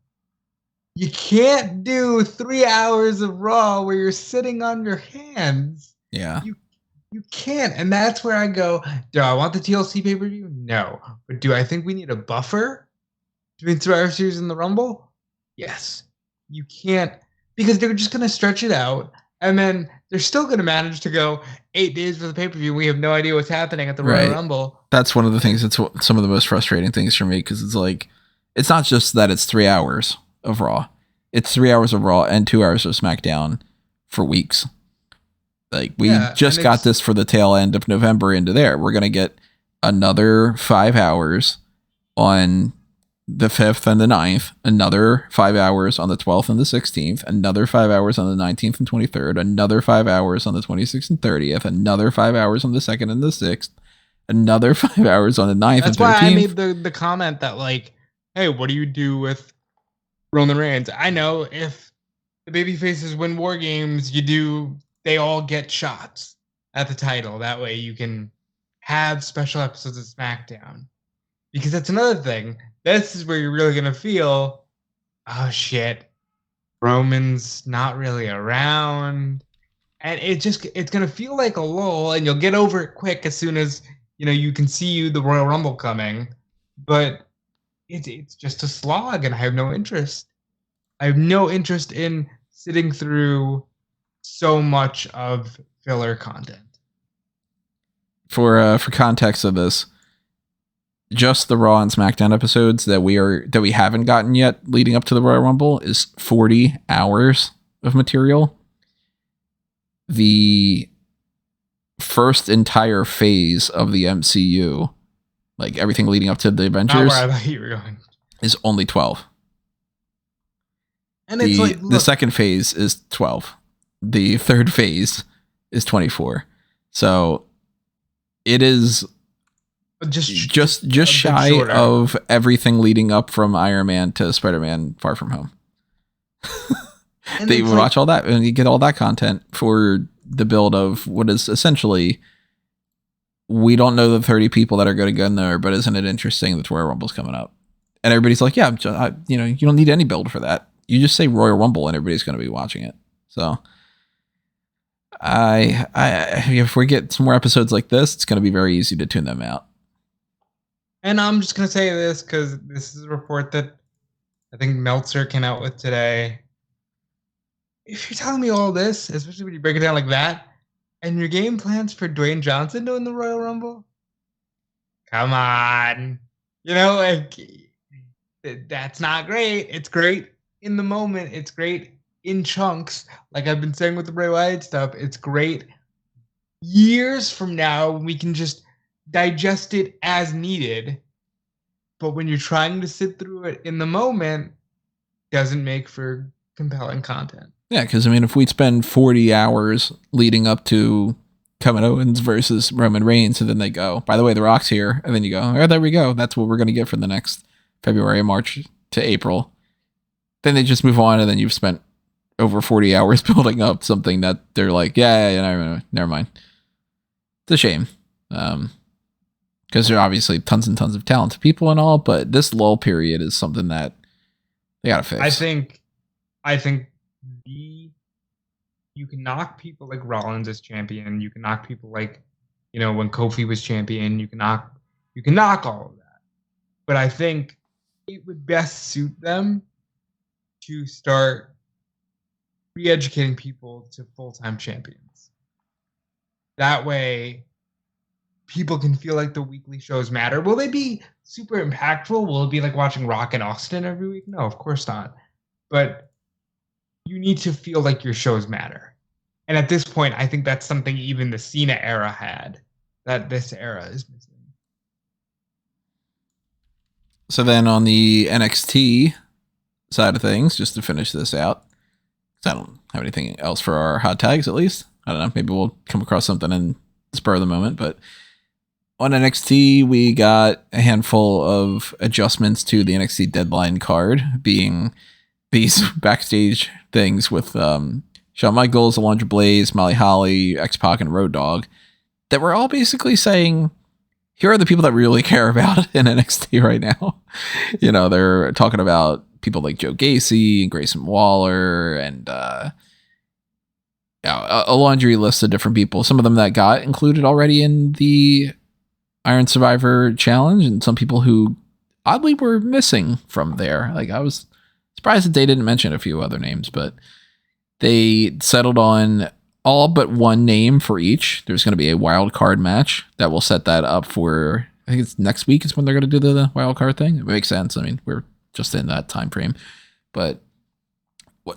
S2: You can't do 3 hours of Raw where you're sitting on your hands.
S1: Yeah.
S2: You can't. And that's where I go, do I want the TLC pay-per-view? No. But do I think we need a buffer? between Survivor Series and the Rumble? Yes. You can't, because they're just going to stretch it out, and then they're still going to manage to go 8 days for the pay-per-view. We have no idea what's happening at the Royal Rumble.
S1: That's one of the things that's some of the most frustrating things for me, because it's like, it's not just that it's 3 hours of Raw. It's 3 hours of Raw and 2 hours of SmackDown for weeks. Like, we just got this for the tail end of November into there. We're going to get another 5 hours on the 5th and the 9th, another 5 hours on the 12th and the 16th, another 5 hours on the 19th and 23rd, another 5 hours on the 26th and 30th, another 5 hours on the 2nd and the 6th, another 5 hours on the 9th and 13th. That's why I
S2: made the comment that, like, hey, what do you do with Roman Reigns? I know if the babyfaces win War Games, they all get shots at the title. That way you can have special episodes of SmackDown. Because that's another thing. This is where you're really going to feel, oh shit, Roman's not really around. And it's going to feel like a lull, and you'll get over it quick as soon as, you can see the Royal Rumble coming. But it's just a slog, and I have no interest. I have no interest in sitting through so much of filler content.
S1: For context of this, just the Raw and SmackDown episodes that we haven't gotten yet leading up to the Royal Rumble is 40 hours of material. The first entire phase of the MCU, like everything leading up to the Avengers,
S2: where I thought you were going,
S1: is only 12.
S2: And it's like,
S1: the second phase is 12. The third phase is 24. So it is just shy shorter of everything leading up from Iron Man to Spider-Man Far From Home. They watch all that, and you get all that content for the build of what is essentially, we don't know the 30 people that are going to go in there, but isn't it interesting that Royal Rumble's coming up? And everybody's like, yeah, you don't need any build for that. You just say Royal Rumble and everybody's going to be watching it. So if we get some more episodes like this, it's going to be very easy to tune them out.
S2: And I'm just going to say this because this is a report that I think Meltzer came out with today. If you're telling me all this, especially when you break it down like that, and your game plans for Dwayne Johnson doing the Royal Rumble, come on. That's not great. It's great in the moment. It's great in chunks. Like I've been saying with the Bray Wyatt stuff, it's great years from now. We can just digest it as needed. But when you're trying to sit through it in the moment, it doesn't make for compelling content.
S1: Yeah, because if we spend 40 hours leading up to Kevin Owens versus Roman Reigns, and then they go, by the way, The Rock's here, and then you go, oh, there we go. That's what we're going to get for the next February, March to April. Then they just move on, and then you've spent over 40 hours building up something that they're like, yeah, never mind. It's a shame. Because there are obviously tons and tons of talented people and all, but this lull period is something that they got to fix.
S2: I think you can knock people like Rollins as champion. You can knock people like, when Kofi was champion. You can knock all of that. But I think it would best suit them to start re-educating people to full-time champions. That way, people can feel like the weekly shows matter. Will they be super impactful? Will it be like watching Rock and Austin every week? No, of course not. But you need to feel like your shows matter. And at this point, I think that's something even the Cena era had, that this era is missing.
S1: So then on the NXT side of things, just to finish this out, because I don't have anything else for our hot tags, at least. I don't know. Maybe we'll come across something in the spur of the moment. But on NXT, we got a handful of adjustments to the NXT deadline card, being these backstage things with Shawn Michaels, Alundra Blaze, Molly Holly, X-Pac, and Road Dogg, that we're all basically saying, here are the people that we really care about in NXT right now. They're talking about people like Joe Gacy and Grayson Waller and a laundry list of different people. Some of them that got included already in the Iron Survivor Challenge, and some people who oddly were missing from there. Like, I was surprised that they didn't mention a few other names, but they settled on all but one name for each. There's going to be a wild card match that will set that up for, I think it's next week is when they're going to do the wild card thing. It makes sense. I mean, we're just in that time frame. But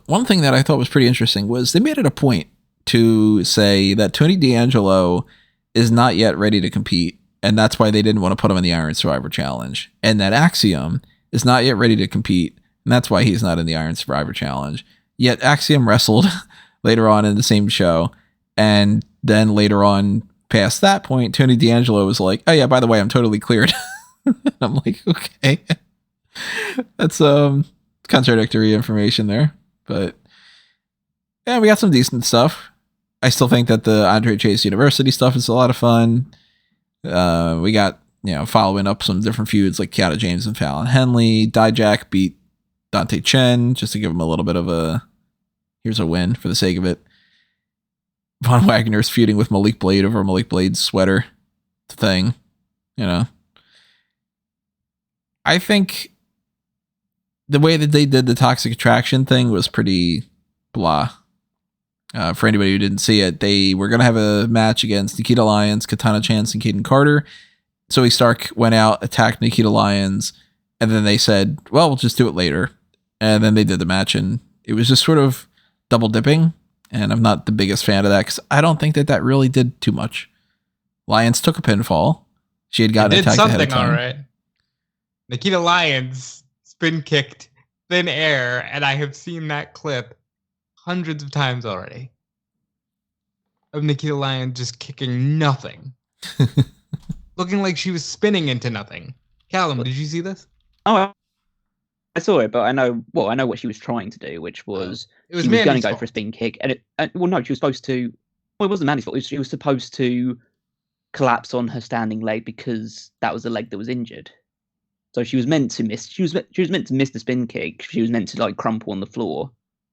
S1: one thing that I thought was pretty interesting was they made it a point to say that Tony D'Angelo is not yet ready to compete, and that's why they didn't want to put him in the Iron Survivor Challenge. And that Axiom is not yet ready to compete, and that's why he's not in the Iron Survivor Challenge. Yet Axiom wrestled later on in the same show, and then later on, past that point, Tony D'Angelo was like, "Oh yeah, by the way, I'm totally cleared." I'm like, okay, that's contradictory information there, but yeah, we got some decent stuff. I still think that the Andre Chase University stuff is a lot of fun. We got, following up some different feuds like Kiana James and Fallon Henley. Dijak beat Dante Chen just to give him a little bit of here's a win for the sake of it. Von Wagner's feuding with Malik Blade over Malik Blade's sweater thing. I think the way that they did the Toxic Attraction thing was pretty blah. For anybody who didn't see it, they were going to have a match against Nikita Lyons, Katana Chance, and Kaden Carter. Zoe Stark went out, attacked Nikita Lyons, and then they said, well, we'll just do it later. And then they did the match, and it was just sort of double dipping. And I'm not the biggest fan of that because I don't think that really did too much. Lyons took a pinfall. She had gotten attacked ahead of time.
S2: All right. Nikita Lyons spin kicked thin air, and I have seen that clip hundreds of times already of Nikita Lyons just kicking nothing. Looking like she was spinning into nothing. Callum, did you see this?
S3: Oh, I saw it, but I know what she was trying to do, which was she was going to go for a spin kick, and no, she was supposed to. Well, it wasn't Mandy's fault. She was supposed to collapse on her standing leg because that was the leg that was injured. So she was meant to miss. She was meant to miss the spin kick. She was meant to crumple on the floor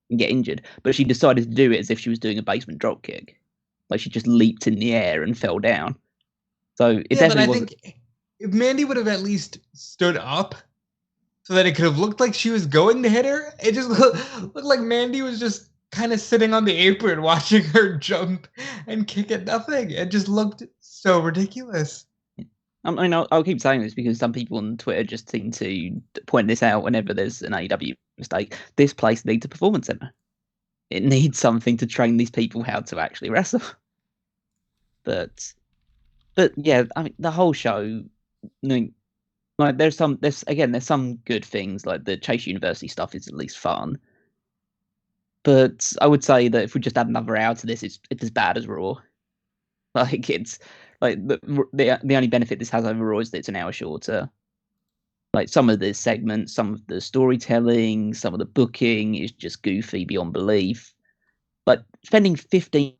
S3: and get injured, but she decided to do it as if she was doing a basement drop kick. Like she just leaped in the air and fell down. So it definitely wasn't.
S2: I think if Mandy would have at least stood up so that it could have looked like she was going to hit her, it just looked like Mandy was just kind of sitting on the apron watching her jump and kick at nothing. It just looked so ridiculous.
S3: I mean, I'll keep saying this because some people on Twitter just seem to point this out whenever there's an AEW mistake. This place needs a performance center. It needs something to train these people how to actually wrestle. But yeah, I mean, the whole show, there's some good things, like the Chase University stuff is at least fun. But I would say that if we just add another hour to this, it's as bad as Raw. Like it's like the only benefit this has over Raw is that it's an hour shorter. Like some of the segments, some of the storytelling, some of the booking is just goofy beyond belief. Like spending 15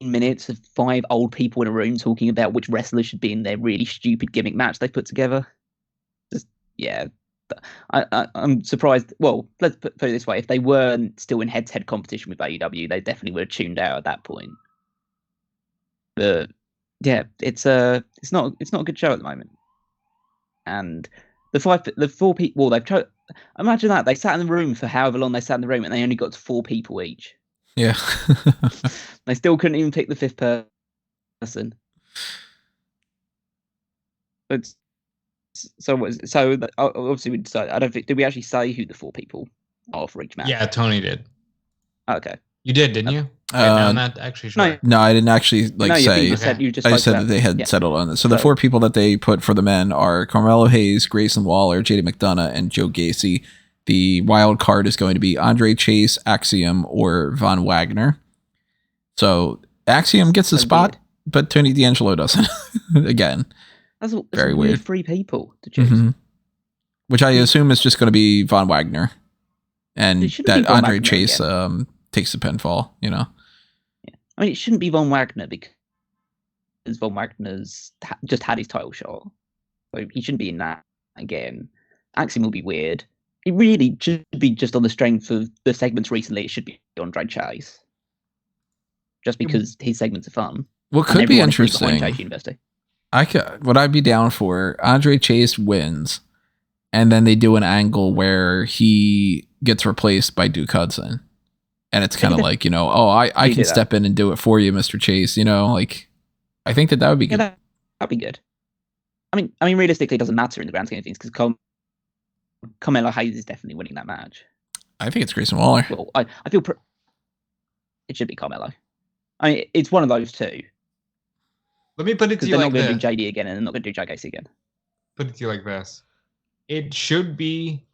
S3: minutes of 5 old people in a room talking about which wrestler should be in their really stupid gimmick match they put together. Just yeah, I'm surprised. Well, let's put it this way: if they weren't still in head-to-head competition with AEW, they definitely would have tuned out at that point. But yeah, it's not a good show at the moment. And the 4 people, well, they've imagine that they sat in the room for however long they sat in the room, and they only got to 4 people each.
S1: Yeah,
S3: they still couldn't even pick the 5th person. But obviously we decided. I don't think, did we actually say who the 4 people are for each match?
S2: Yeah, Tony did.
S3: Okay,
S2: you did, didn't you? I'm not actually sure.
S1: No, I didn't actually say.
S3: You just
S1: I said that they had settled on this. So the 4 people that they put for the men are Carmelo Hayes, Grayson Waller, JD McDonough, and Joe Gacy. The wild card is going to be Andre Chase, Axiom, or Von Wagner. So Axiom gets the spot, but Tony D'Angelo doesn't. Again,
S3: that's
S1: very weird.
S3: 3 people to choose.
S1: Mm-hmm. Which I assume is just going to be Von Wagner. And that Andre Chase takes the pinfall, Yeah.
S3: I mean, it shouldn't be Von Wagner because Von Wagner's just had his title shot. So he shouldn't be in that again. Axiom will be weird. It really should be just on the strength of the segments recently. It should be Andre Chase. Just because his segments are fun.
S1: What could be interesting.
S3: Chase University.
S1: What I'd be down for, Andre Chase wins. and then they do an angle where he gets replaced by Duke Hudson. And it's kind of like, I can step in and do it for you, Mr. Chase. Like, I think that would be good.
S3: Yeah, that'd be good. I mean, realistically, it doesn't matter in the grand scheme of things because Carmelo Hayes is definitely winning that match.
S1: I think it's Grayson Waller.
S3: Well, I feel it should be Carmelo. I mean, it's one of those two.
S2: Let me put it to you like this.
S3: They're not going to do JD again, and they're not going to do Jack Gacy again.
S2: Put it to you like this. It should be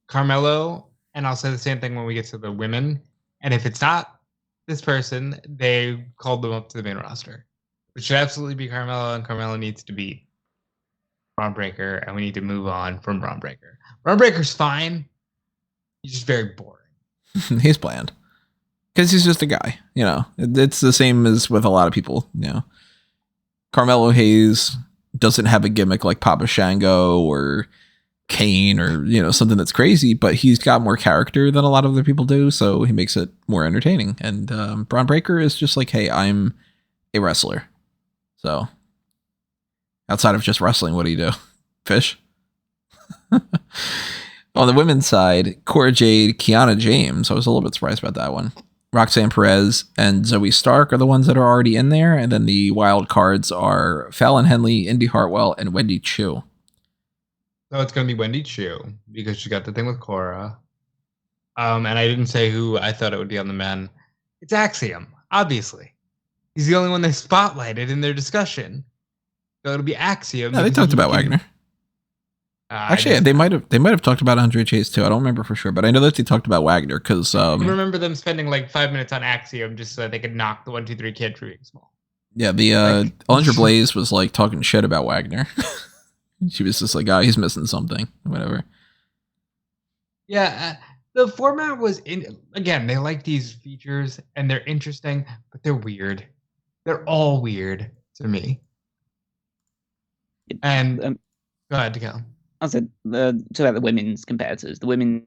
S2: Carmelo, and I'll say the same thing when we get to the women. And if it's not this person, they called them up to the main roster. It should absolutely be Carmelo, and Carmelo needs to beat Braun Breaker, and we need to move on from Braun Breaker. Braun Breaker's fine. He's just very boring.
S1: He's bland. Because he's just a guy, It's the same as with a lot of people, Carmelo Hayes doesn't have a gimmick like Papa Shango or Kane or, something that's crazy, but he's got more character than a lot of other people do, so he makes it more entertaining. And Braun Breaker is just like, hey, I'm a wrestler. So outside of just wrestling, what do you do? Fish? On the women's side, Cora Jade, Kiana James, I was a little bit surprised about that one. Roxanne Perez and Zoe Stark are the ones that are already in there, and then the wild cards are Fallon Henley, Indy Hartwell, and Wendy Chu.
S2: So it's going to be Wendy Chu because she got the thing with Cora. And I didn't say who I thought it would be on the men. It's Axiom, obviously. He's the only one they spotlighted in their discussion. So it'll be Axiom.
S1: No, they talked about Wagner. Actually, they might have talked about Andre Chase too. I don't remember for sure, but I know that they talked about Wagner because
S2: I remember them spending like 5 minutes on Axiom just so that they could knock the 1-2-3 kid for being small.
S1: Yeah, the Alundra Blaze was like talking shit about Wagner. She was just like, he's missing something, whatever.
S2: Yeah, the format was again. They like these features and they're interesting, but they're weird. They're all weird to me. And go ahead, Cal.
S3: I said about the women's competitors, the women's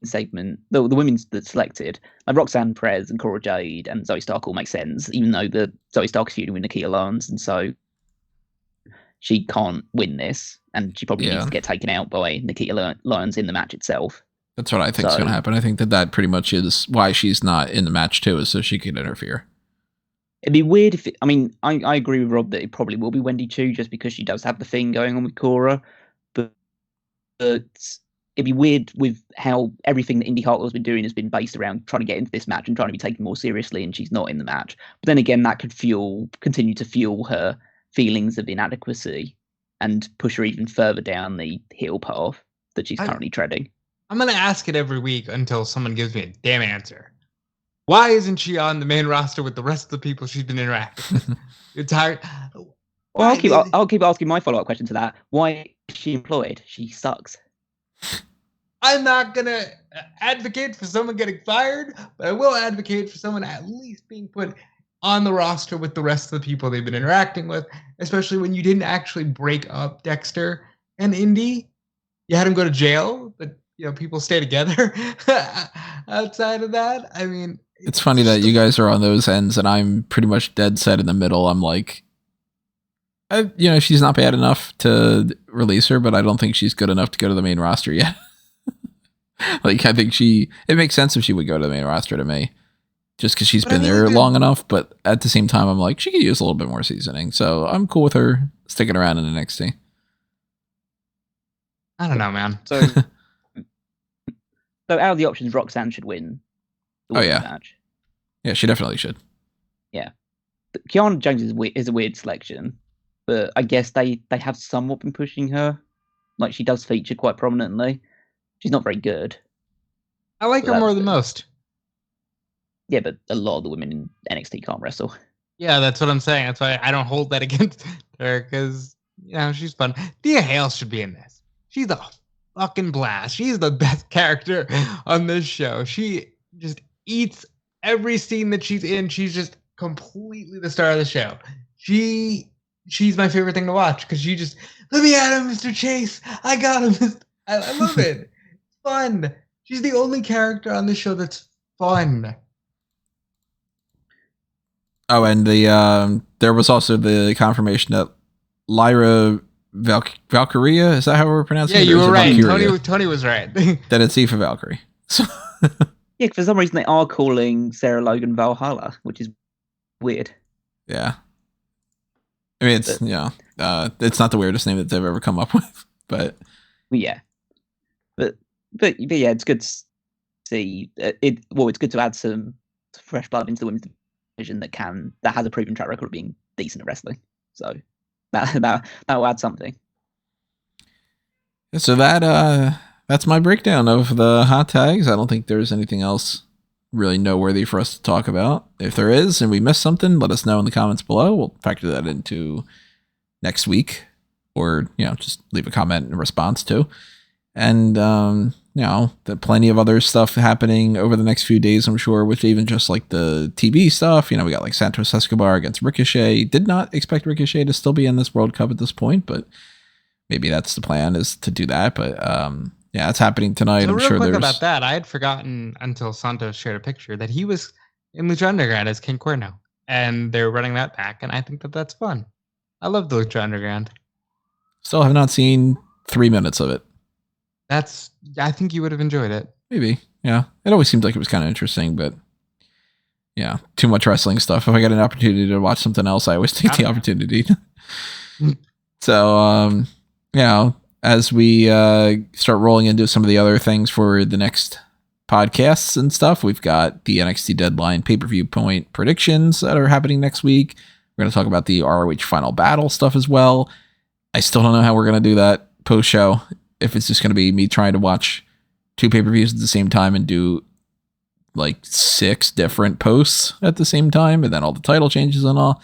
S3: segment, the women's that's selected, like Roxanne Perez and Cora Jade and Zoe Stark all make sense, even though the Zoe Stark is feuding with Nikita Lyons, and so she can't win this, and she probably needs to get taken out by Nikita Lyons in the match itself.
S1: That's what I think is going to happen. I think that pretty much is why she's not in the match too, is so she can interfere.
S3: It'd be weird if I agree with Rob that it probably will be Wendy Chu just because she does have the thing going on with Cora. But it'd be weird with how everything that Indy Hartwell's been doing has been based around trying to get into this match and trying to be taken more seriously, and she's not in the match. But then again, that could continue to fuel her feelings of inadequacy and push her even further down the heel path that she's currently treading.
S2: I'm going to ask it every week until someone gives me a damn answer. Why isn't she on the main roster with the rest of the people she's been interacting with? It's hard.
S3: Well, I'll keep asking my follow-up question to that. Why is she employed? She sucks.
S2: I'm not going to advocate for someone getting fired, but I will advocate for someone at least being put on the roster with the rest of the people they've been interacting with, especially when you didn't actually break up Dexter and Indy. You had him go to jail, but people stay together outside of that. I mean,
S1: it's funny that you guys are on those ends and I'm pretty much dead set in the middle. I'm like, she's not bad enough to release her, but I don't think she's good enough to go to the main roster yet. Like, I think it makes sense if she would go to the main roster to me, just because she's been there long enough. But at the same time, I'm like, she could use a little bit more seasoning. So I'm cool with her sticking around in NXT.
S2: I don't know, man.
S3: So out of the options, Roxanne should win the match.
S1: Yeah, she definitely should.
S3: Yeah. But Kiana James is a weird selection, but I guess they have somewhat been pushing her. Like, she does feature quite prominently. She's not very good.
S2: I like her more than most.
S3: Yeah, but a lot of the women in NXT can't wrestle.
S2: Yeah, that's what I'm saying. That's why I don't hold that against her, because she's fun. Thea Hale should be in this. She's a fucking blast. She's the best character on this show. She just eats every scene that she's in. She's just completely the star of the show. She's my favorite thing to watch because she just, let me at him, Mr. Chase. I got him. I love it. It's fun. She's the only character on this show that's fun.
S1: Oh, and there was also the confirmation that Lyra Valkyria. Is that how we're pronouncing it?
S2: Yeah, you were right.
S1: Valkyria?
S2: Tony was right.
S1: Then it's Aoife Valkyrie. So
S3: Yeah, for some reason they are calling Sarah Logan Valhalla, which is weird.
S1: yeah. I mean, it's it's not the weirdest name that they've ever come up with, but
S3: yeah. But yeah, it's good to see it. Well, it's good to add some fresh blood into the women's division that has a proven track record of being decent at wrestling. So that will add something.
S1: So that's my breakdown of the hot tags. I don't think there's anything else really noteworthy for us to talk about. If there is and we missed something, let us know in the comments below. We'll factor that into next week, or just leave a comment in response to. And the plenty of other stuff happening over the next few days, I'm sure, with even just like the TV stuff. We got like Santos Escobar against Ricochet. Did not expect Ricochet to still be in this World Cup at this point, but maybe that's the plan, is to do that. But yeah, it's happening tonight.
S2: So
S1: I'm
S2: real
S1: sure
S2: quick about that, I had forgotten until Santos shared a picture that he was in Lucha Underground as King Cuerno, and they're running that back, and I think that's fun. I love the Lucha Underground.
S1: Still have not seen 3 minutes of it.
S2: I think you would have enjoyed it.
S1: Maybe, yeah. It always seemed like it was kind of interesting, but yeah, too much wrestling stuff. If I get an opportunity to watch something else, I always take the opportunity. So, as we start rolling into some of the other things for the next podcasts and stuff, we've got the NXT Deadline pay-per-view point predictions that are happening next week. We're going to talk about the ROH Final Battle stuff as well. I still don't know how we're going to do that post-show. If it's just going to be me trying to watch 2 pay-per-views at the same time and do like 6 different posts at the same time, and then all the title changes and all.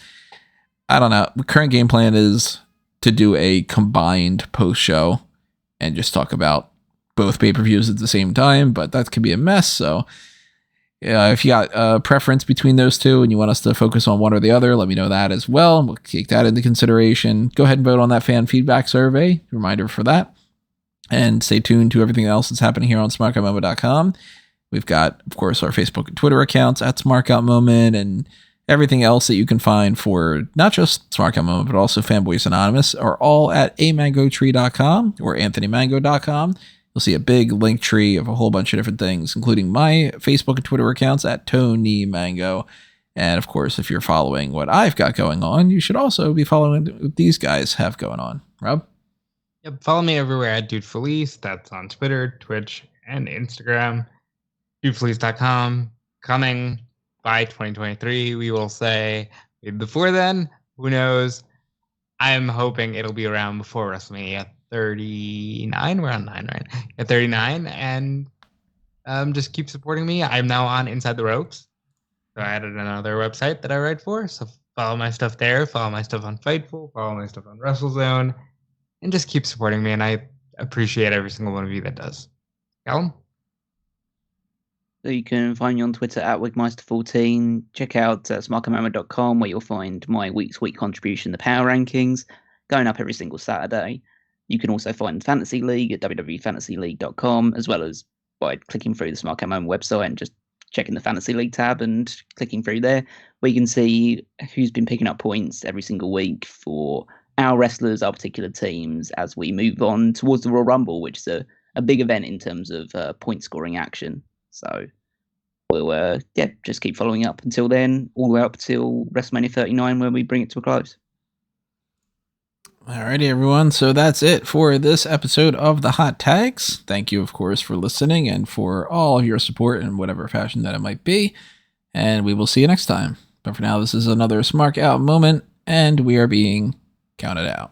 S1: I don't know. The current game plan is to do a combined post-show and just talk about both pay-per-views at the same time, but that could be a mess. So if you got a preference between those two and you want us to focus on one or the other, let me know that as well. We'll take that into consideration. Go ahead and vote on that fan feedback survey. Reminder for that. And stay tuned to everything else that's happening here on smarkoutmoment.com. We've got, of course, our Facebook and Twitter accounts at smarkoutmoment, and everything else that you can find for not just smarkoutmoment, but also Fanboys Anonymous are all at amangotree.com or anthonymango.com. You'll see a big link tree of a whole bunch of different things, including my Facebook and Twitter accounts at Tony Mango. And of course, if you're following what I've got going on, you should also be following what these guys have going on. Rob?
S2: Yep, follow me everywhere at Dude Felice. That's on Twitter, Twitch, and Instagram. DudeFelice.com. Coming by 2023, we will say. Before then, who knows? I'm hoping it'll be around before WrestleMania 39. We're on 9, right? At 39, and just keep supporting me. I'm now on Inside the Ropes. So I added another website that I write for. So follow my stuff there. Follow my stuff on Fightful. Follow my stuff on WrestleZone. And just keep supporting me, and I appreciate every single one of you that does. Callum?
S3: So you can find me on Twitter at Wigmeister14. Check out smarkoutmoment.com, where you'll find my week's contribution, the Power Rankings, going up every single Saturday. You can also find Fantasy League at www.fantasyleague.com, as well as by clicking through the Smark Out Moment website and just checking the Fantasy League tab and clicking through there, where you can see who's been picking up points every single week for our wrestlers, our particular teams, as we move on towards the Royal Rumble, which is a big event in terms of point scoring action. So we'll just keep following up until then, all the way up till WrestleMania 39, when we bring it to a close.
S1: Alrighty, everyone. So that's it for this episode of the Hot Tags. Thank you, of course, for listening and for all of your support in whatever fashion that it might be. And we will see you next time. But for now, this is another Smark Out moment, and we are being counted out.